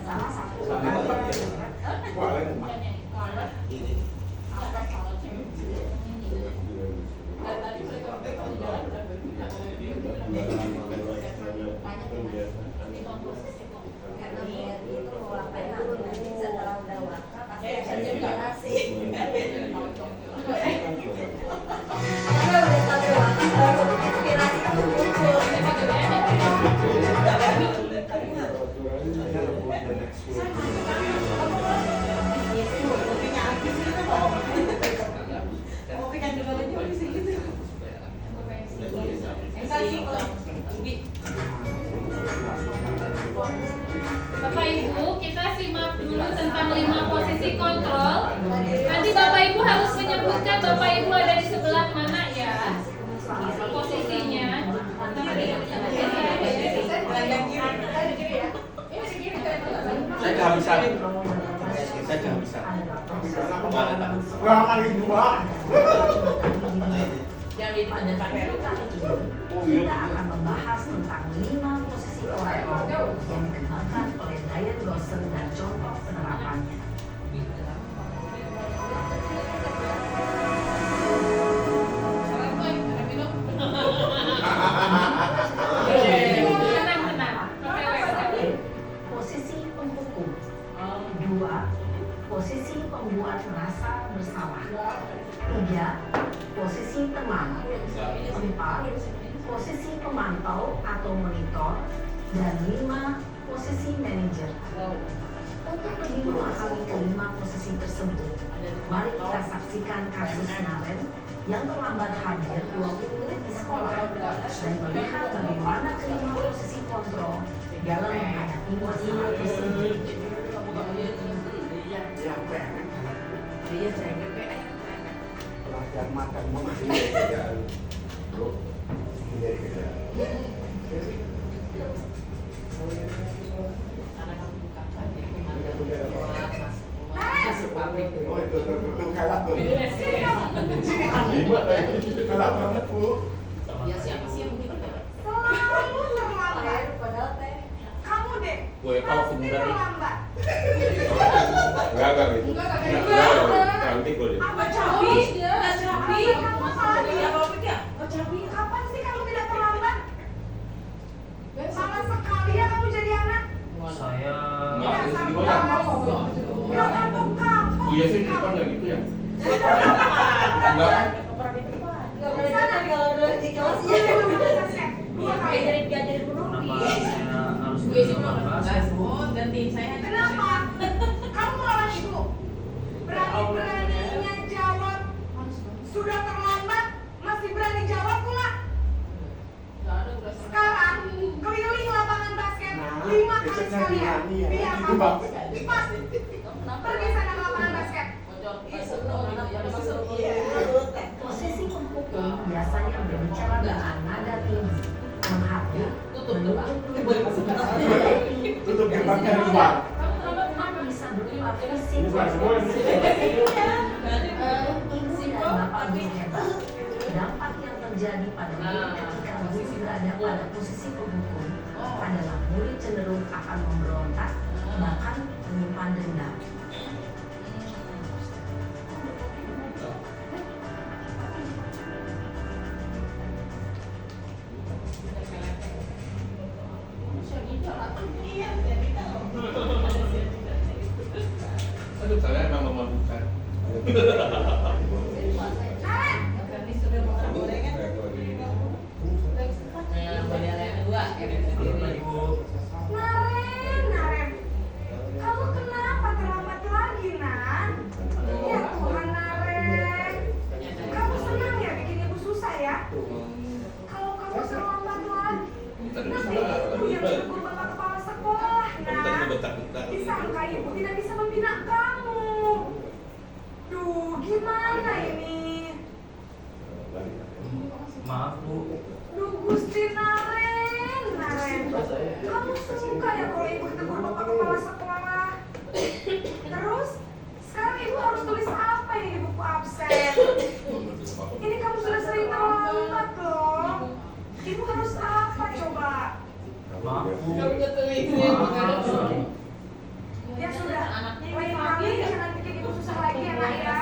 salah satu Karena biar itu mewakili nanti setelah udah wakil pasti ada generasi. Karena udah sampai wakil baru inspirasi itu muncul. bisa. Saya nggak bisa. Nggak kali dua. Yang di depan pakai Kita akan membahas tentang 5 posisi orang yang dikembangkan oleh Diane Lawson dan contoh penerapannya. Posisi penghukum. 2. Posisi pembuat merasa bersalah. 3. Posisi teman. 4. Posisi pemantau atau monitor. Dan 5. Posisi manajer. Untuk lebih memahami kelima posisi tersebut, mari kita saksikan kasus Naren yang terlambat hadir 20 menit di sekolah dan melihat bagaimana kelima posisi kontrol dalam menghadapi masalah tersebut. Pelajar makan mama Kalah banget bu. Ya siapa sih yang begitu? Selalu terlambat. Padahal teh. Kamu deh. Gue kalau Pasti sebenarnya terlambat. Enggak gitu. Cantik gue. Apa cabi? Nggak cabi. Kamu salah Ya dia. kalau pikir, Oh cabi. Kapan sih kamu tidak terlambat? Sama sekali ya kamu jadi anak. Saya Dasar kamu. Ya kampung-kampung. Iya sih di depan nggak gitu ya? Enggak boleh jadi kalau udah di kelas ya. diajarin kenapa saya harus gue sih belum berbahasa? gantiin saya aja. Kenapa? Kamu melawan ibu. Berani-beraninya jawab. Sudah terlambat, masih berani jawab pula. Sekarang keliling lapangan basket 5 kali sekalian. Biar kamu cepat. Pergi sana ke lapangan basket. Posisi penghukum biasanya berbicara dengan nada tinggi, menghadap, Tutup gerbangnya di luar. Kamu bisa berupa fisik, Bukan semua. ibu dan bapak guru hebat. Dampak yang terjadi pada murid ketika guru berada pada posisi penghukum adalah murid cenderung akan memberontak, bahkan menyimpan dendam. Aduh, saya emang memalukan. Naren, kamu kenapa terlambat lagi, Nan? Ya Tuhan, Naren. Kamu senang ya bikin ibu susah ya? Kalau kamu terlambat lagi, nanti ibu yang tegur bapak kepala sekolah, Nan. Disangka ibu tidak bisa membina kamu. Duh, gimana ini? Maaf Bu, Duh, Gusti Naren. Kamu suka ya kalau ibu ditegur bapak kepala sekolah? Terus, sekarang ibu harus tulis apa ini di buku absen? Ini kamu sudah sering terlambat loh. Ibu harus apa coba? maaf Bu. Maaf. Ya sudah, lain kali jangan bikin ibu susah lagi ya nak ya.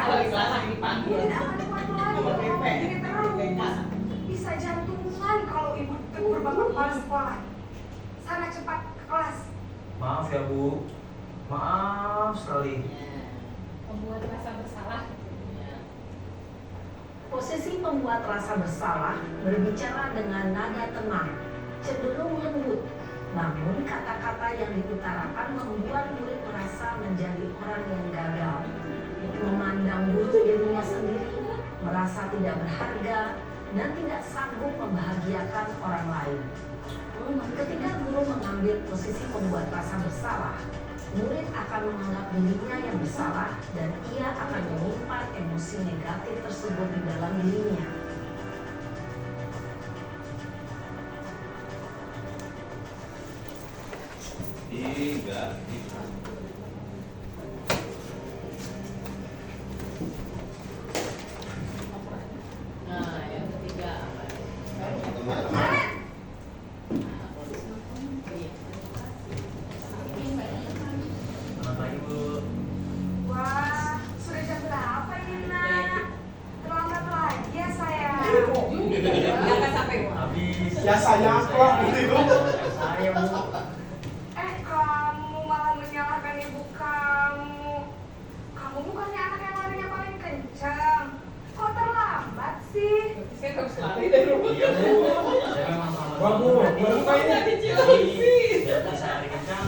Ibu tidak akan kuat lagi kalau kamu begini terus. Bisa jantungan kalau ibu tegur bapak kepala sekolah. Sana cepat ke kelas. Maaf ya Bu, maaf sekali. Membuat rasa bersalah. Posisi pembuat rasa bersalah berbicara dengan nada tenang, cenderung lembut. Namun kata-kata yang diutarakan membuat murid merasa menjadi orang yang gagal, memandang buruk dirinya sendiri, merasa tidak berharga, dan tidak sanggup membahagiakan orang lain. Ketika guru mengambil posisi pembuat rasa bersalah, murid akan menganggap dirinya yang bersalah dan ia akan menyimpan emosi negatif tersebut di dalam dirinya. Enggak. Ya saya kok gitu. Saya Bu. Kamu malah menyalahkan ibu kamu. Kamu bukannya anak yang larinya paling kencang. Kok terlambat sih? Saya harus lari dari rumah. Iya Bu. Saya memang selamat. Bagus, baru kayaknya. Jadi biar bisa lari kencang,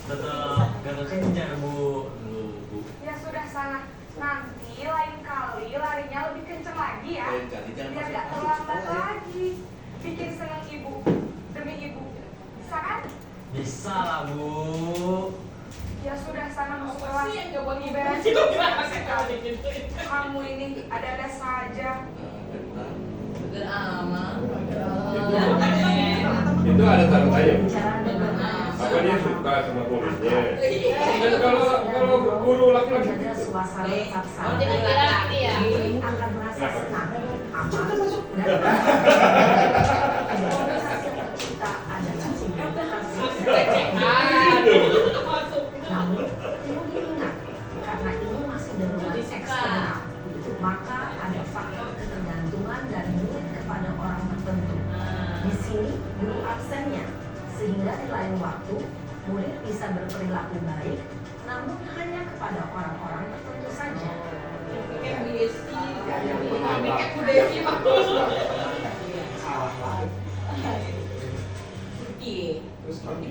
tetap gak kekencang Bu. Ya sudah sana. Nanti lain kali larinya lebih kencang lagi ya. Lain kali jangan Biar masuk gak masuk terlambat sekolah ya. lagi. Bikin seneng ibu demi ibu. Bisa kan? Bisa lah Bu. Ya sudah sana masuk Apa kelas. sih yang gak boleh Beres. Itu kenapa sih kamu digituin? Kamu ini ada-ada saja. Bener amat. Itu ada tandanya. Bicara dengan Apa dia suka sama kumisnya? Dan kalau guru laki-laki menjaga gitu. suasana tetap Oh, santai. jadi laki-laki ya? Akan merasa senang, aman, dan kita ada cacing namun perlu diingat karena ini masih darurat eksternal, maka ada faktor ketergantungan dan murid kepada orang tertentu. Di sini guru absennya, sehingga di lain waktu murid bisa berperilaku baik, namun hanya kepada orang-orang tertentu saja. Kayak Bu Desi. Kayak Bu Desi bagus. Salah lagi. Iya. Terus kami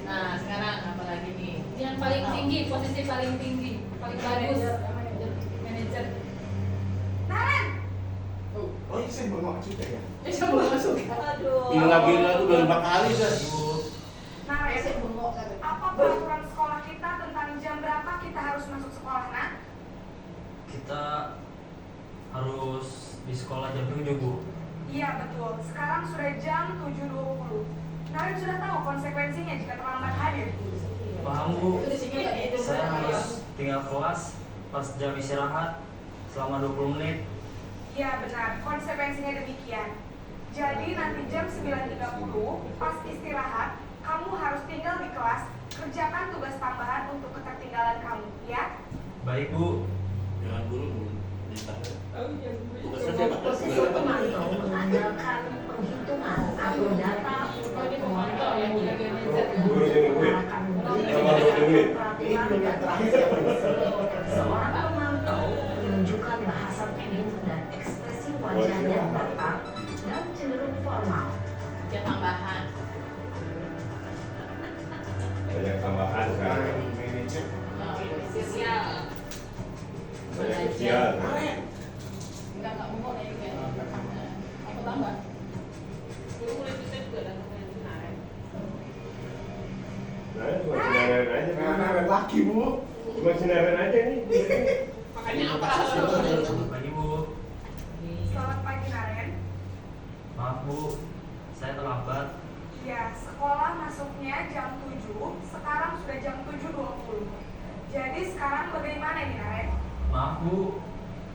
Nah, sekarang apa lagi nih? Yang paling tinggi, posisi paling tinggi, paling bagus. Manajer. Naren, Oh iya saya mau juga ya. Bisa masuk. Aduh. Gila-gila tuh udah 5 kali kan. Naren, apa peraturan sekolah kita tentang jam berapa kita harus masuk sekolah, Nak? Kita harus di sekolah jam 7 Bu. Iya betul, sekarang sudah jam 7.20. Naren sudah tahu konsekuensinya jika terlambat hadir. Paham Bu? Itu di sini nggak itu? Saya harus tinggal kelas pas jam istirahat selama 20 menit. Iya benar, konsekuensinya demikian. Jadi nanti jam 9.30 pas istirahat, kamu harus tinggal di kelas, kerjakan tugas tambahan untuk ketertinggalan kamu, ya? Baik Bu. Jangan guru minta. Oh iya. Tugasnya siapa? Posisi pemantau mengandalkan penghitungan atau data Oh, ini pemantau yang jadi manajer. Guru yang nungguin. Sama guru nungguin. Seorang pemantau menunjukkan bahasa tubuh dan ekspresi wajah yang datar dan cenderung formal. Kerja tambahan. Banyak tambahan sekarang. manajer. Sosial. Banyak sosial. Enggak mau nih kayak. Apa tambah? Guru mulai kita juga ada kemarin. Nah, cuma sinaran aja. Karena laki Bu. Cuma sinaran aja nih. Makanya apa? Pagi Bu. Selamat pagi Naren. Maaf Bu, saya terlambat. Ya, sekolah masuknya jam 7, sekarang sudah jam 7.20. Jadi sekarang bagaimana ini Naren? Maaf Bu,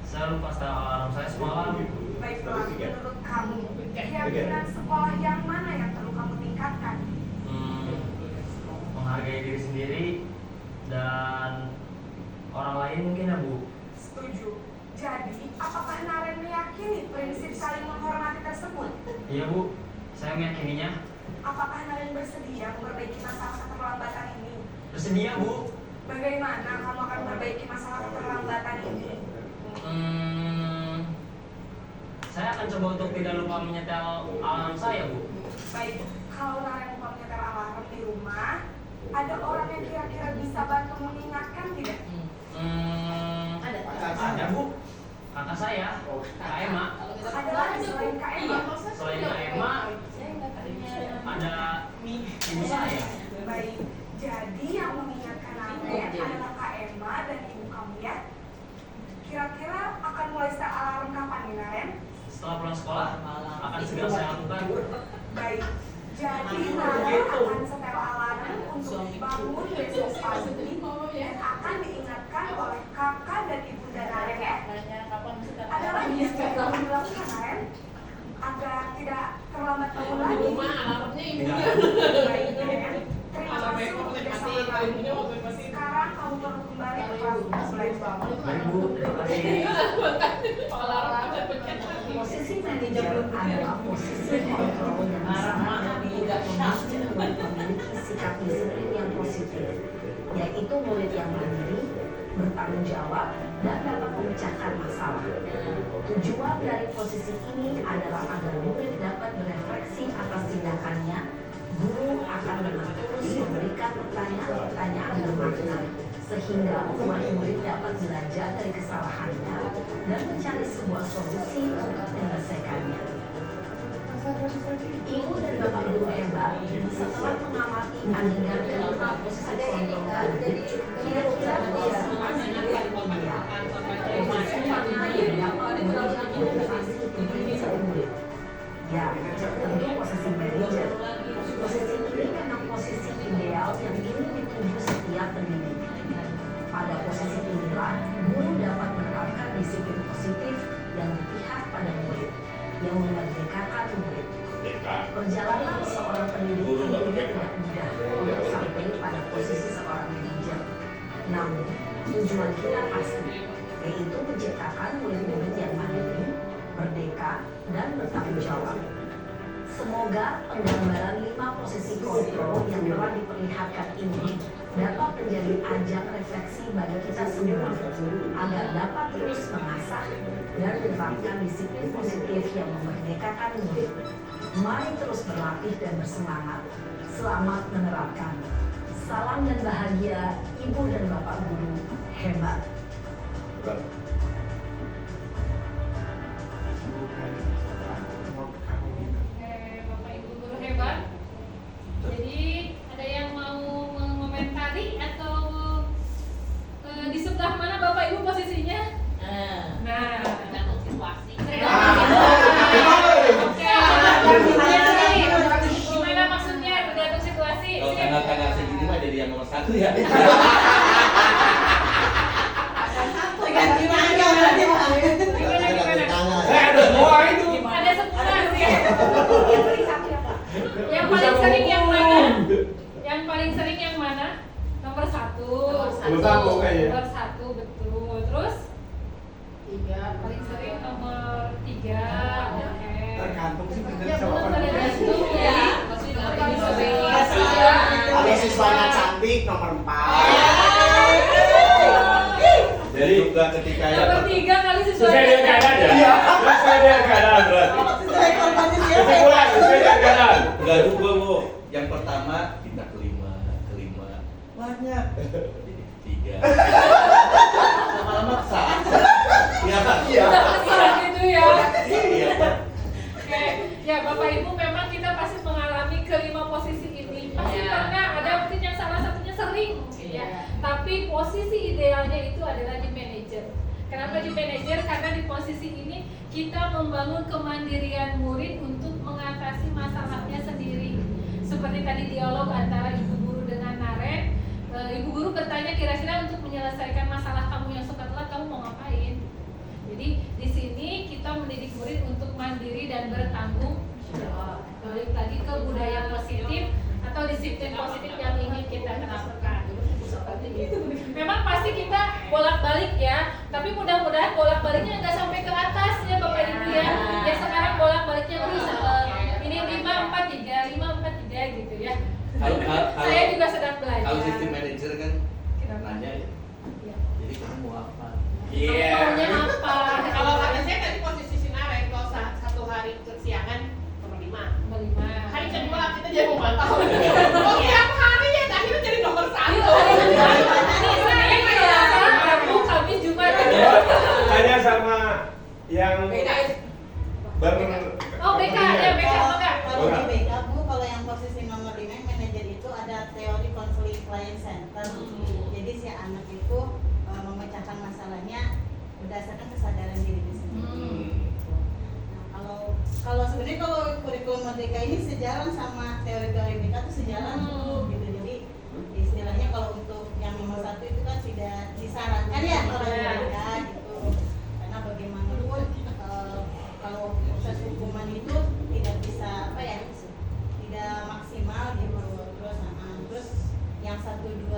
saya lupa setel alarm saya semalam. Baiklah, menurut kamu, keyakinan sekolah yang mana yang perlu kamu tingkatkan? Menghargai diri sendiri dan orang lain mungkin ya Bu. Setuju. Jadi, apakah Naren meyakini prinsip saling menghormati tersebut? Iya Bu, saya meyakininya. Apakah Naren bersedia memperbaiki masalah keterlambatan ini? Bersedia Bu. Bagaimana kamu akan memperbaiki masalah keterlambatan ini? Saya akan coba untuk tidak lupa menyetel alarm saya Bu. Baik, kalau Naren lupa menyetel alarm di rumah, ada orang yang kira-kira bisa bantu mengingatkan tidak? Ada Bu. Kakak saya, Kak Emma. Ada lagi selain Kak Emma? Selain Kak Emma, ada ibu saya. Baik, jadi yang mengingatkan Naren adalah Kak Emma dan ibu kamu ya? Kira-kira akan mulai setel alarm kapan nih Naren? Setelah pulang sekolah, akan segera saya lakukan. Baik, jadi Naren akan setel alarm untuk bangun besok pagi dan akan diingatkan oleh kakak dan ibunda Naren ya? Ada lagi yang bisa kamu dilakukan Naren? Agar tidak terlambat bangun lagi. Rumah alarmnya ibu. Baik Naren, terima kasih untuk kerjasama kamu. Sekarang kamu perlu kembali ke kelas untuk belajar. Baik Bu, terima kasih. Posisi manajer adalah posisi bertanggung jawab, dan dapat memecahkan masalah. Tujuan dari posisi ini adalah agar murid dapat berefleksi atas tindakannya. Guru akan dengan tulus memberikan pertanyaan-pertanyaan bermakna, sehingga membuat murid dapat belajar dari kesalahannya dan mencari sebuah solusi untuk menyelesaikannya. Ibu dan bapak guru hebat setelah mengamati adegan kelima posisi kontrol tadi, kira-kira posisi mana yang ideal? Posisi mana yang dapat memberikan motivasi untuk satu murid? Ya, tentu posisi manajer. Posisi ini memang posisi ideal yang ingin dituju setiap pendidik. Pada posisi inilah, guru dapat menerapkan disiplin positif yang berpihak pada murid, yang memerdekakan murid. Perjalanan seorang pendidik tentunya tidak mudah untuk sampai pada posisi seorang manajer. Namun, tujuan kita pasti, yaitu menciptakan murid-murid yang mandiri, merdeka, dan bertanggung jawab. Semoga penggambaran 5 posisi kontrol yang telah diperlihatkan ini dapat menjadi ajang refleksi bagi kita semua agar dapat terus mengasah dan menerapkan disiplin positif yang memerdekakan murid. Mari terus berlatih dan bersemangat. Selamat menerapkan. Salam dan bahagia Ibu dan Bapak Guru hebat. Bapak Ibu guru hebat. Jadi ada yang mau mengomentari atau di sebelah mana Bapak Ibu posisinya? Nah, tergantung situasi. Oke. Gimana maksudnya tergantung situasi? Kalau tanggal-tanggal segini mah jadi yang nomor 1 ya. Gimana? Ada semua itu. Ada 11 ya. Yang paling sering yang mana? Yang paling sering yang mana? Nomor 1. Nomor 1 kayaknya. Nomor 1 betul. Terus 3 paling sering nomor 3. Oke. Tergantung sih Ya belum tergantung ya. Paling sering. Ada siswanya cantik nomor 4. Jadi juga ketika yang Nomor 3 kali Sesuai sesuai dengan keadaan ya? Iya. Sesuai dengan keadaan berarti. Kesimpulan sesuai dengan keadaan. enggak juga Bu. Yang pertama kita kelima banyak. Jadi 3. Lama-lama salah. Iya Pak. Udah kesal gitu ya. Iya Pak. Oke, ya Bapak Ibu memang kita pasti mengalami kelima posisi ini. Pasti Iya. karena ada mungkin yang salah satunya sering mungkin ya. Iya. Tapi posisi idealnya itu adalah di manajer. Kenapa di manajer? Karena di posisi ini kita membangun kemandirian murid untuk mengatasi masalahnya sendiri. Seperti tadi dialog antara ibu guru dengan Naren. Ibu guru bertanya kira-kira untuk menyelesaikan masalah kamu yang suka telat kamu mau ngapain? Jadi di sini kita mendidik murid untuk mandiri dan bertanggung jawab. Balik lagi ke budaya positif atau disiplin positif yang ingin kita terapkan. Seperti itu. Memang pasti kita bolak-balik ya, tapi mudah-mudahan bolak-baliknya nggak sampai ke atas ya Bapak Ibu ya. Ya sekarang bolak-baliknya terus ini 5-4-3, 5-4-3 gitu ya. Saya juga sedang belajar. Kalau sistem manajer kan Kenapa? nanya ya. Ya. Jadi kamu mau apa? Kamu maunya apa? Kalau kata saya tadi posisi Sinareng, kalau satu hari kesiangan nomor 5. Nomor 5. Hari kedua kita jadi memantau. Oh tiap hari ya, akhirnya jadi nomor 1. Kamis Jumat. Hanya sama yang Oh BK ya BK enggak. Kalau di BK Bu, kalau yang posisi nomor 5 yang manajer itu ada teori konseling client center. Jadi si anak itu memecahkan masalahnya berdasarkan kesadaran dirinya sendiri. Nah, kalau sebenarnya kalau kurikulum Merdeka ini sejalan sama teori-teori BK itu sejalan Bu, gitu. Jadi istilahnya kalau untuk yang nomor 1 itu kan tidak disarankan ya kalau di BK gitu. Karena bagaimanapun kalau proses hukuman itu tidak bisa tidak maksimal gitu. Terus yang 1-2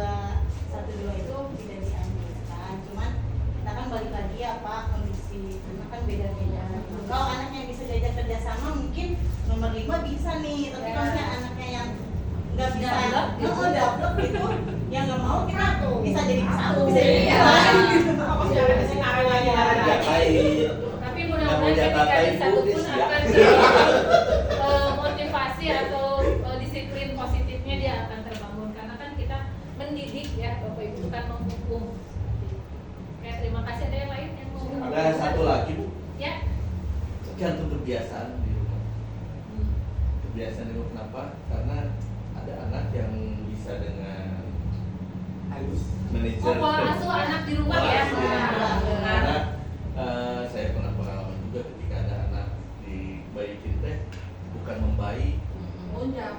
itu tidak dianjurkan. Cuman kita kan balik lagi kondisi karena kan beda-beda. Kalau anaknya bisa diajak kerjasama mungkin nomor 5 bisa nih. Tapi kalau anaknya yang nggak bisa double gitu yang nggak mau kita bisa jadi satu, bisa jadi Iya. yang lain. Apa sih ada sih ngarai lagi ngarai lagi. Jatain. Tapi mudah-mudahan ketika disatu pun akan motivasi atau disiplin positifnya dia akan terbangun karena kan kita mendidik ya Bapak Ibu bukan menghukum. Oke, terima kasih. Ada yang lain yang mau? Ada satu lagi Bu, Ya. tergantung kebiasaan di rumah. Kebiasaan di rumah kenapa? Karena ada anak yang bisa dengan manajer. Oh, pola asuh anak di rumah Pola ya. asuh di rumah. Nah, Karena saya pernah pengalaman juga ketika ada anak dibayikin teh bukan membayi, Lunjak.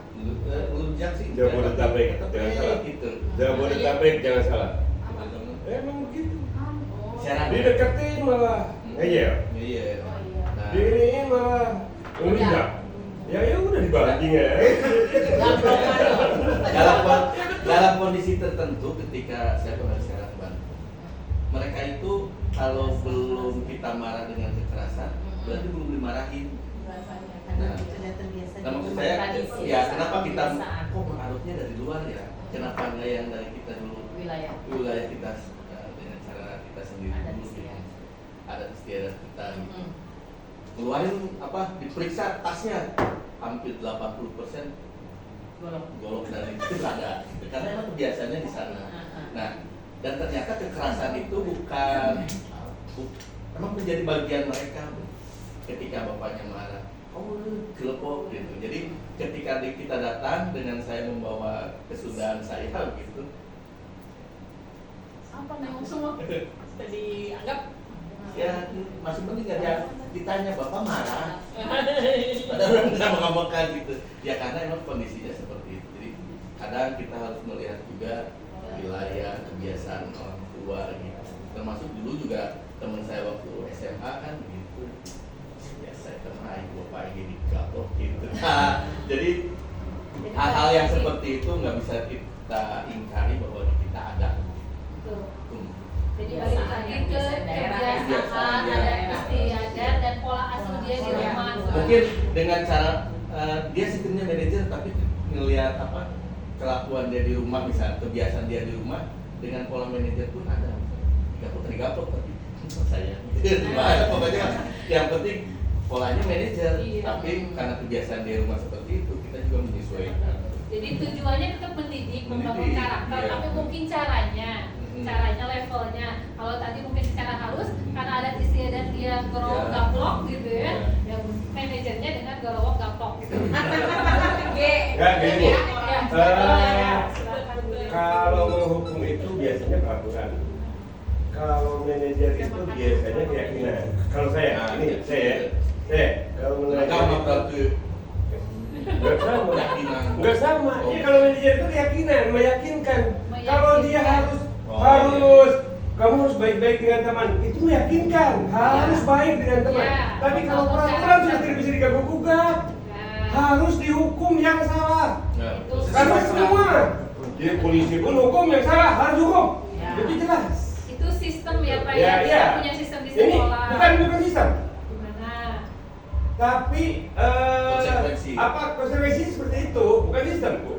lunjak sih. Jabodetabek, tetap jangan salah. gitu. Jabodetabek jangan salah. Apa? Emang begitu. Oh. Syarat. Dideketin malah ngeyel. Iya. Oh iya. Nah, Diiniin malah ngelunjak. Ya udah dibanding ya. dalam kondisi tertentu ketika saya pernah sekarang Bantu, mereka itu kalau belum kita marah dengan kekerasan berarti belum dimarahin. Rasanya. Nah, Sudah terbiasa. nah maksud saya ya kenapa kita kok pengaruhnya dari luar ya, kenapa enggak yang dari kita dulu wilayah kita dengan cara kita sendiri dulu gitu. Adat istiadat kita gitu. Keluarin apa diperiksa tasnya hampir 80% golok dari itu ada karena emang kebiasaannya di sana. Nah, dan ternyata kekerasan itu emang menjadi bagian mereka Bu. Ketika bapaknya marah, gelepok gitu. Jadi ketika kita datang dengan saya membawa kesudahan saya gitu, Apa nih semua? Jadi anggap ya masih penting nggak dia ditanya bapak marah, padahal orang nggak mengamalkan gitu. Ya karena emang kondisinya seperti itu. Jadi kadang kita harus melihat juga wilayah kebiasaan orang tua gitu. Termasuk dulu juga teman saya waktu SMA kan gitu. Ya saya pernah ibu bapak ini digaplok gitu. Nah, jadi hal-hal yang seperti itu nggak bisa kita ingkari bahwa kita ada. Betul. Jadi balik lagi ke kebiasaan Kebiasaan, adat ya. istiadat dan pola asuh dia di rumah. Mungkin dengan cara dia sistemnya manajer tapi ngelihat apa kelakuan dia di rumah, misalnya kebiasaan dia di rumah dengan pola manajer pun ada. Digaplok tapi saya gimana pokoknya yang penting polanya manajer, Iya. tapi karena kebiasaan dia di rumah seperti itu kita juga menyesuaikan. Jadi tujuannya tetap mendidik, membangun Mendidik, karakter, iya. tapi mungkin caranya, levelnya. Kalau tadi mungkin secara halus, karena ada istiadat dia gerowok Iya. gaplok gitu ya, Iya. yang manajernya dengan gerowok gaplok gitu. Enggak gini Bu. Ya, silakan Bu. Kalau menghukum itu biasanya peraturan. Kalau manajer itu biasanya keyakinan. Kalau saya, saya kalau manajer Agama itu berarti nggak sama. keyakinan. Nggak sama. Oh. Iya, kalau manajer itu keyakinan, meyakinkan. Kalau dia harus Oh, kamu harus baik-baik dengan teman. Itu meyakinkan, harus baik dengan teman. Ya. Tapi kalau peraturan sudah tidak bisa diganggu gugat, Nah, harus dihukum yang salah. Nah, Karena semua, jadi polisi pun hukum yang salah harus hukum. Ya. Lebih jelas. itu sistem ya Pak Ya, ya, kita iya. punya sistem di Ini sekolah. bukan sistem, Gimana? tapi Konsekuensi. apa konsekuensinya seperti itu, bukan sistem Bu.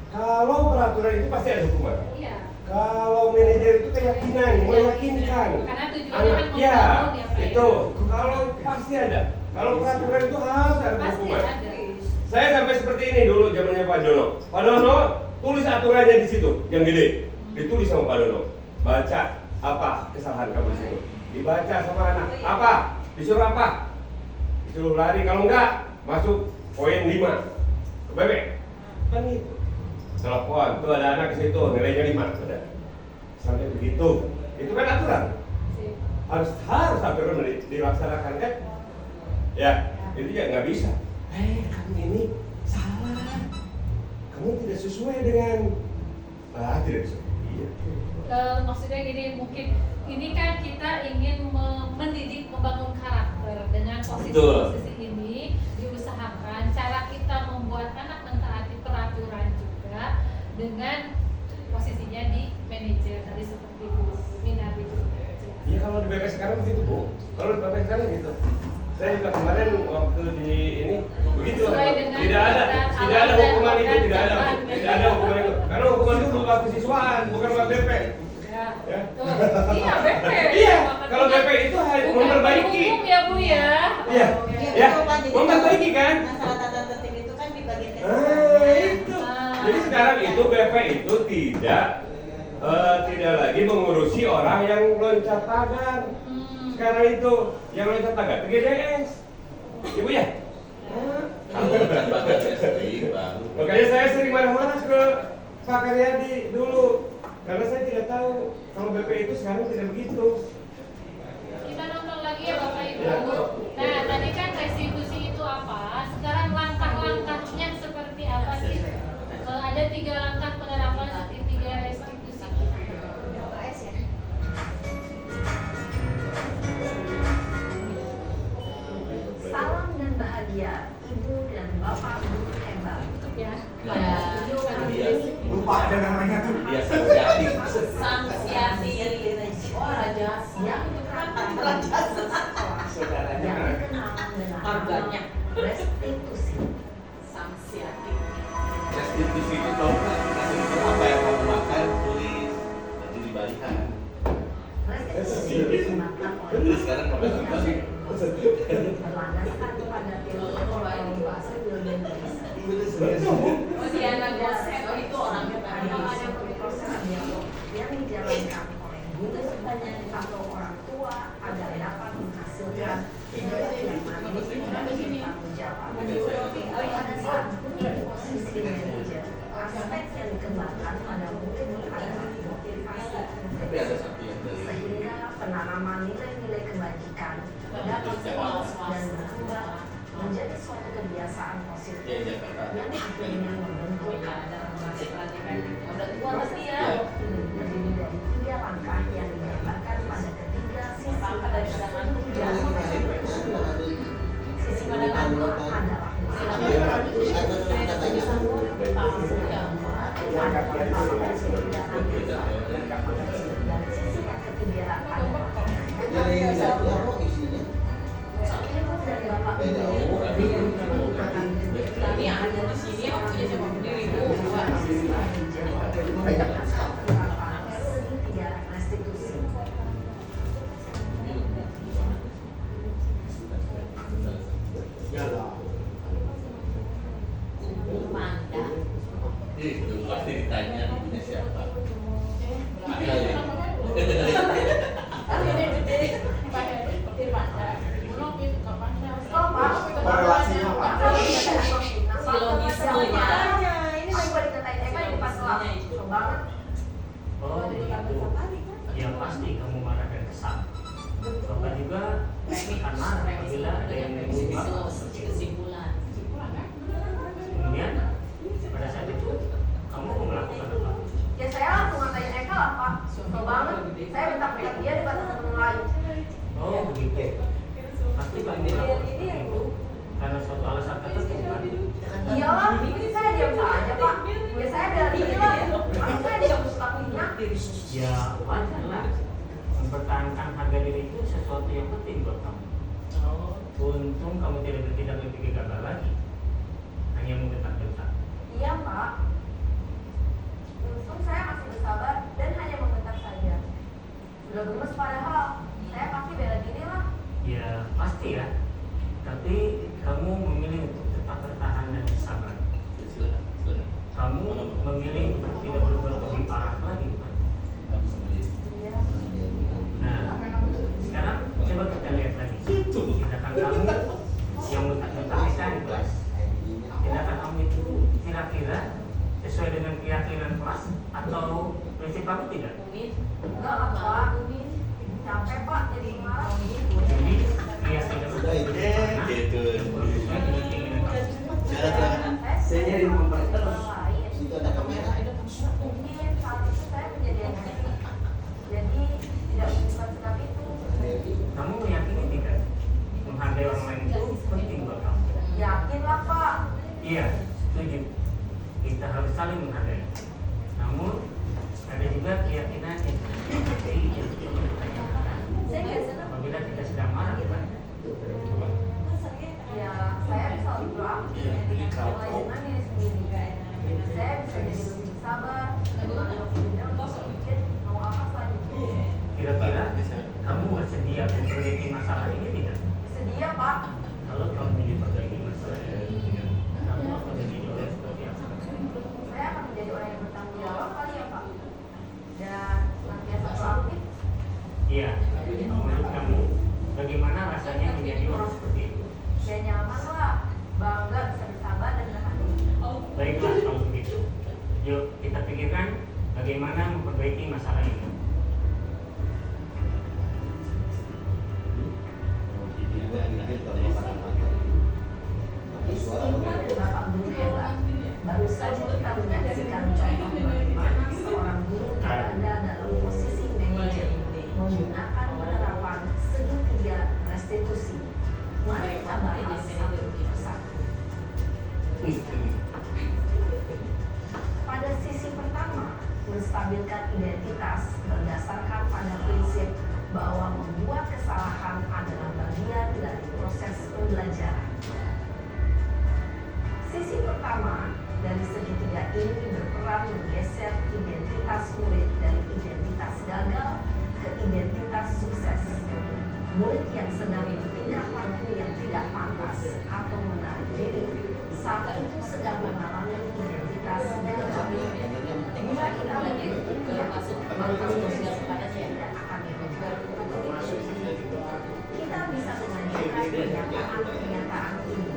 Kalau peraturan itu pasti ada hukuman. Iya. Kalau manajer itu keyakinan, meyakinkan. Karena tujuannya kan Ya, membangun ya Pak. itu. Kalau pasti ada. Kalau peraturan itu harus ada Pasti hukuman. ada. Saya sampai seperti ini dulu zamannya Pak Dono. Pak Dono tulis aturannya di situ, yang gede. Ditulis sama Pak Dono. Baca apa kesalahan kamu di situ. Dibaca sama anak. Apa? Disuruh apa? Disuruh lari. Kalau enggak, masuk poin 5. Kebebek. Kan itu. Telepon, tuh ada anak ke situ, nilainya 5. Udah. Sampai begitu. Itu kan aturan. Harus aturan dilaksanakan kan? Ya, itu ya nggak bisa. Kamu ini salah. Kamu tidak sesuai dengan tidak sesuai. Iya. Maksudnya gini, mungkin ini kan kita ingin mendidik, membangun karakter dengan posisi-posisi ini diusahakan cara kita membuat anak mentaati peraturan juga dengan posisinya di manajer tadi seperti Bu Minardi. Iya, kalau di BP sekarang begitu Bu. Kalau di BP sekarang gitu. Saya juga kemarin waktu di ini begitu. Sesuai dengan Tidak ada alat dan hukuman itu, organ tidak ada hukuman itu. Karena hukuman itu berupa kesiswaan, bukan berupa BP. Ya. Ya. Tuh. Iya, BP. Iya, kalau BP itu hanya Bukan memperbaiki. hukum ya, Bu ya. Iya. Ya, memperbaiki kan? Masalah tata tertib itu kan di bagian Ah, kesehatan. itu. Jadi sekarang itu BP itu tidak lagi mengurusi orang yang loncat pagar. Sekarang itu yang loncat pagar PGDS. Ibu ya? Kalau bukan pagar SPI baru. Makanya saya sering marah-marah ke Pak Karyadi dulu karena saya tidak tahu kalau BP itu sekarang tidak begitu. Kita nonton lagi ya Bapak Ibu. Nah, tadi kan restitusi itu apa? Sekarang langkah-langkahnya seperti apa sih? Ada 3 langkah penerapan tiga restitusi. KS ya. Salam dan bahagia, Ibu dan Bapak guru hebat. Ya. Lupa ada namanya tuh. Dia sanksiati. Sanksiati. Oh, raja. Yang diterapkan di sekolah yang dikenal dengan Harganya. restitusi. Sanksiati. Restitusi itu tahu nggak? Restitusi apa yang kamu makan tulis nanti dibalikan. Restitusi dilakukan oleh Jadi sekarang kamu balik. berlandaskan pada teori bahasa Indonesia. Oh, dia anak dosen. Oh, itu orangnya tadi. Ada proses yang dijalankan oleh guru atau orang tua agar dapat menghasilkan nilai yang mandiri dan bertanggung jawab. Pada saat posisi manajer, aspek yang dikembangkan pada murid adalah motivasi Tapi ada satu yang dari sehingga penanaman nilai-nilai kebajikan dapat terus dan berkembang menjadi suatu kebiasaan positif ya Jakarta. yang akhirnya membentuk Udah tua pasti ya. ini terdiri dari 3 langkah yang digambarkan pada ketiga sisi pada sisi pertama adalah dan sisi yang ketiga adalah dari Bapak Tadi yang ada di sini yang punya siapa berdiri Bu. restitusi. Manda. Itu pasti ditanya ibunya siapa. Ada ya. Korelasinya apa? Silogismenya. Ini coba dikatain Eka di depan kelas. Banget. Oh, jadi itu. Ya pasti kamu marah dan kesal. Bapak juga akan marah apabila ada yang mengubah seperti itu. Kesimpulan. Kemudian pada saat itu kamu mau melakukan apa? Ya saya langsung ngatain Eka lah Pak. Susah banget. Saya minta dia di depan teman lain. Oh begitu. Pasti kamu melakukan seperti itu karena suatu alasan tertentu kan? Iyalah, saya diam saja Pak. Ya saya bela diri lah. Masa saya tidak suka minyak. Ya wajar lah. Mempertahankan harga diri itu sesuatu yang penting buat kamu. Untung kamu tidak bertindak lebih gegabah lagi. Hanya menggentak-gentak. Iya Pak. Untung saya masih bersabar dan hanya membentak saja. Sudah gemes padahal. Saya pasti bela diri lah. Ya pasti ya. Tapi kamu memilih untuk tetap bertahan dan bersabar. Ya, silakan, silakan. Kamu memilih untuk tidak berbuat lebih parah lagi, bukan? Kamu sendiri. Iya. Nah, sekarang coba kita lihat lagi. Tindakan kamu yang mentak-mentak di kelas. Tindakan kamu itu kira-kira sesuai dengan keyakinan kelas atau prinsip kamu tidak? Enggak lah Pak. Capek Pak jadi marah. Jadi keyakinan Sudah itu. Gitu. sesuai dengan keinginan kamu. Silakan. Saya nyari memperter. Situ ada kamera. Mungkin saat itu saya menjadi emosi. Jadi tidak menyimpan sikap itu. Kamu meyakini tidak? Menghargai orang lain itu penting buat kamu. Yakin lah Pak. Iya, setuju. Kita harus saling menghargai. Namun ada juga keyakinan yang menghargai yang tidak dipertanyakan. Saya nggak senang. Apabila kita sedang marah, bukan? masalah ini. Istimewa Bapak Guru hebat. Baru saja kita menyaksikan contoh bagaimana seorang guru berada dalam posisi manajer menggunakan penerapan segitiga restitusi. Mari kita bahas satu persatu. Pada sisi pertama, menstabilkan identitas berdasarkan pada prinsip bahwa membuat kesalahan adalah bagian dari proses pembelajaran. Sisi pertama dari segitiga ini berperan menggeser identitas murid dari identitas gagal ke identitas sukses. Murid yang sedang bertingkah laku yang tidak pantas atau menarik diri saat itu sedang mengalami identitas gagal. Bila kita tidak masuk maka sosial pada tidak akan berubah. Kita bisa mengajukan kenyataan ini.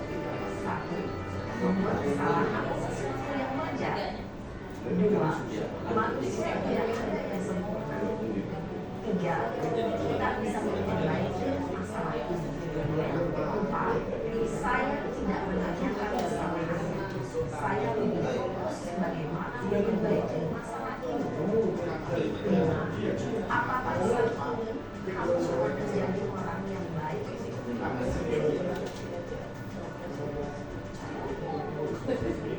Satu, membuat kesalahan sesuatu yang wajar. Dua, manusia tidak ada yang sempurna. Tiga, kita bisa memperbaiki masalah ini. Empat, saya tidak menanyakan kesalahan. Saya lebih fokus bagaimana memperbaiki masalah ini. Lima, apakah saat ini kamu sudah menjadi orang yang baik?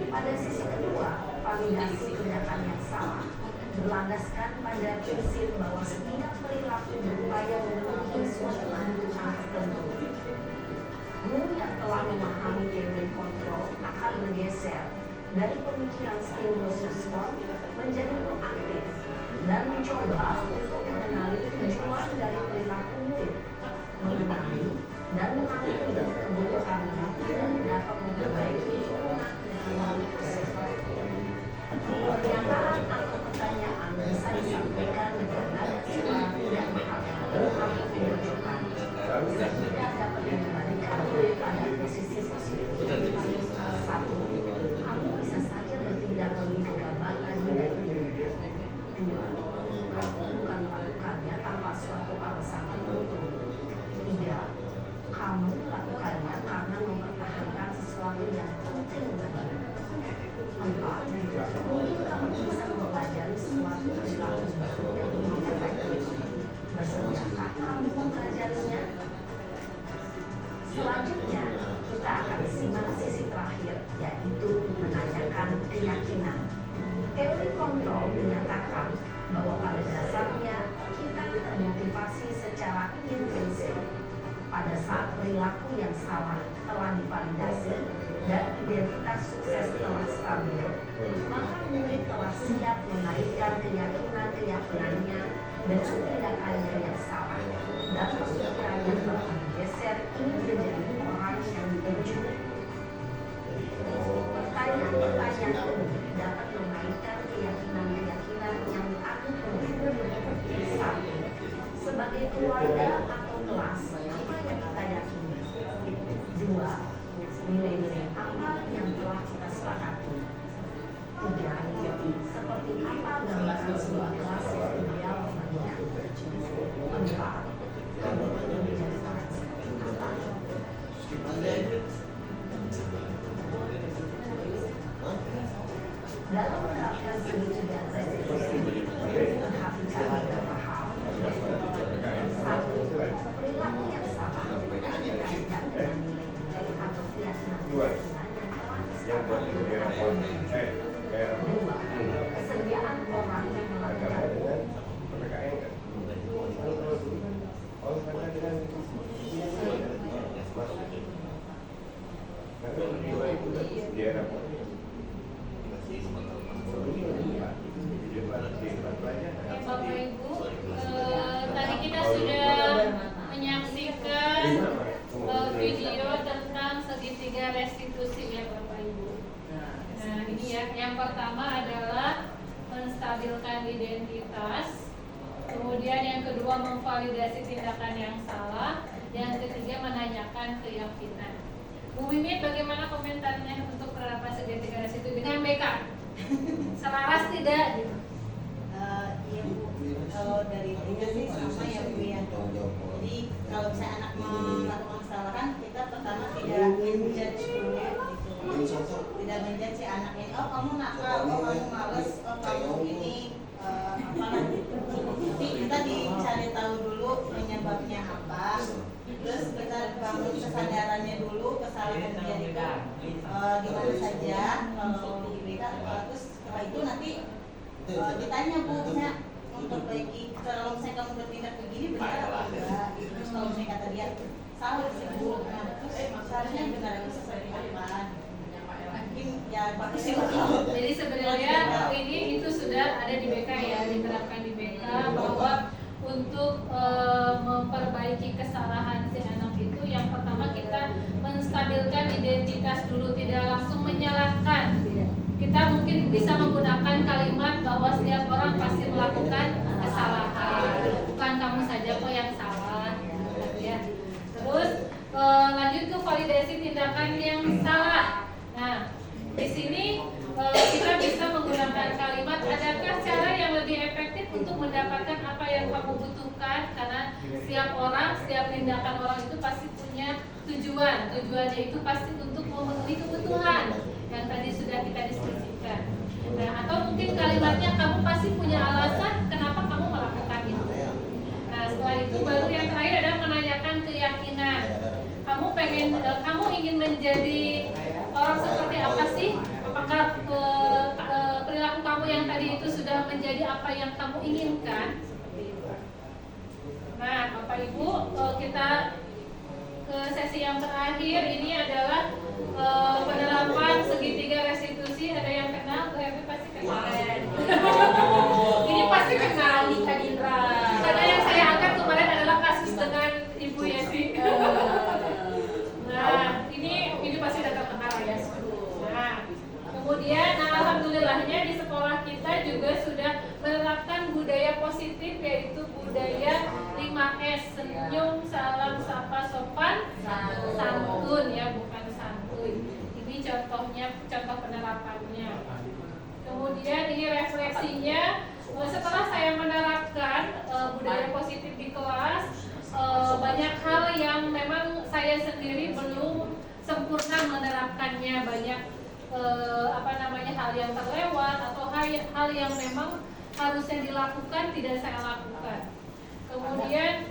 Pada sisi kedua, validasi tindakan yang salah berlandaskan pada prinsip bahwa setiap perilaku berupaya memenuhi suatu kebutuhan tertentu. Guru yang telah memahami teori kontrol akan bergeser dari pemikiran stimulus respon menjadi proaktif dan mencoba untuk mengenali tujuan dari perilaku murid, mengenali dan mengambil kebutuhan dan dapat memperbaiki melalui proses. Pernyataan atau pertanyaan bisa disampaikan dengan nada suara tidak menghakimi atau menunjukkan sehingga dapat mengembalikan pada posisi positif. Satu, kamu bisa saja bertindak lebih gegabah lagi dari itu. Dua, kamu bukan melakukannya tanpa suatu alasan tertentu. Tiga, kamu melakukannya karena mempertahankan sesuatu yang penting bagimu. Empat, mungkin kamu bisa mempelajari sesuatu perilaku baru yang lebih efektif. Bersediakah kamu mempelajarinya? Selanjutnya, kita akan simak sisi terakhir, yaitu menanyakan keyakinan. Teori kontrol menyatakan bahwa pada dasarnya kita termotivasi secara intrinsik. Pada saat perilaku yang salah telah divalidasi dan identitas sukses telah stabil, maka murid telah siap menaikkan keyakinan-keyakinannya dengan tindakannya yang salah dan pemikirannya telah bergeser ingin menjadi orang yang dituju. Pertanyaan-pertanyaan ini dapat menaikkan keyakinan-keyakinan yang aku penuh. Satu, sebagai keluarga atau kelas, apa yang kita yakini? Dua, nilai-nilai apa yang telah kita sepakati? Tiga, seperti apa gambaran sebuah kelas yang ideal baginya? Empat, kamu ingin menjadi orang seperti apa? Dalam menerapkan segitiga restitusi, perhatikan beberapa hal. Satu, perilaku yang salah dikaitkan dengan nilai-nilai atau keyakinan-keyakinan yang telah disepakati. Dua, kesediaan orang yang melakukannya. Bapak Ibu, tadi kita sudah menyaksikan video tentang segitiga restitusi ya Bapak Ibu. Nah ini ya, yang pertama adalah menstabilkan identitas, kemudian yang kedua memvalidasi tindakan yang salah, yang ketiga menanyakan keyakinan. Bu Mimin, bagaimana komentarnya untuk penerapan segitiga restitusi dengan BK? Selaras tidak? Iya Bu, kalau dari tiga sih sama ya Bu ya. Jadi kalau misalnya anak melakukan kesalahan, kita pertama tidak menjudge dulu gitu. Tidak menjudge si anak ini, oh kamu nakal, oh kamu males, oh kamu ini apalah gitu. Jadi kita dicari tahu dulu penyebabnya apa. Terus kita bangun kesadarannya dulu, kesalahan dia itu di mana saja kalau di BK. Terus setelah itu nanti ditanya Bu, misalnya memperbaiki kalau misalnya kamu bertindak begini benar atau enggak. Terus kalau misalnya kata dia salah sih Bu, nah terus seharusnya benar itu seperti apa? Mungkin ya bagus sih kalau. Jadi sebenarnya ini itu sudah ada di BK ya, diterapkan di BK bahwa untuk memperbaiki kesalahan si anak itu yang pertama kita menstabilkan identitas dulu, tidak langsung menyalahkan. Kita mungkin bisa menggunakan kalimat bahwa setiap orang pasti melakukan kesalahan, bukan kamu saja kok yang salah ya. Terus lanjut ke validasi tindakan yang salah. Nah, di sini kita bisa menggunakan kalimat, adakah cara yang lebih efektif untuk mendapatkan apa yang kamu butuhkan? Karena setiap orang, setiap tindakan orang itu pasti punya tujuan. Tujuannya itu pasti untuk memenuhi kebutuhan yang tadi sudah kita diskusikan. Nah, atau mungkin kalimatnya kamu pasti punya alasan kenapa kamu melakukan itu. Nah, setelah itu baru yang terakhir adalah menanyakan keyakinan. Kamu ingin menjadi orang seperti apa sih? Apakah perilaku kamu yang tadi itu sudah menjadi apa yang kamu inginkan? Seperti itu. Nah, Bapak Ibu, kita ke sesi yang terakhir. Ini adalah penerapan segitiga restitusi. Ada yang kenal? Tapi pasti kenal. Ini pasti kenal Kak Indra. Karena yang saya angkat kemarin adalah kasus dengan Ibu Yesi. Nah, ini pasti udah terkenal ya. Nah, kemudian alhamdulillahnya di sekolah kita juga sudah menerapkan budaya positif, yaitu budaya 5S, senyum, salam, sapa, sopan, santun ya, bukan santuy. Ini contoh penerapannya. Kemudian ini refleksinya, setelah saya menerapkan budaya positif di kelas, banyak hal yang memang saya sendiri belum sempurna menerapkannya, banyak hal yang terlewat atau hal yang memang harusnya dilakukan tidak saya lakukan. Kemudian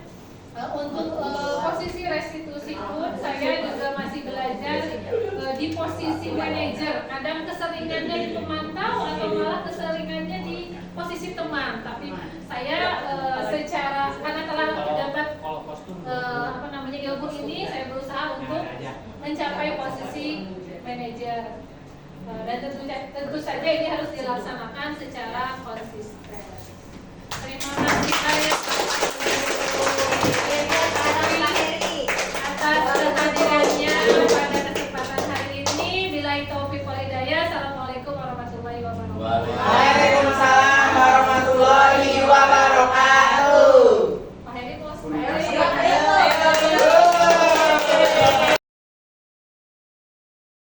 untuk posisi restitusi pun saya juga masih belajar di posisi manajer. Kadang keseringannya di pemantau atau malah keseringannya di posisi teman. Tapi saya karena telah dapat ilmu ini, saya berusaha untuk mencapai posisi manajer. Dan tentu saja ini harus dilaksanakan secara konsisten.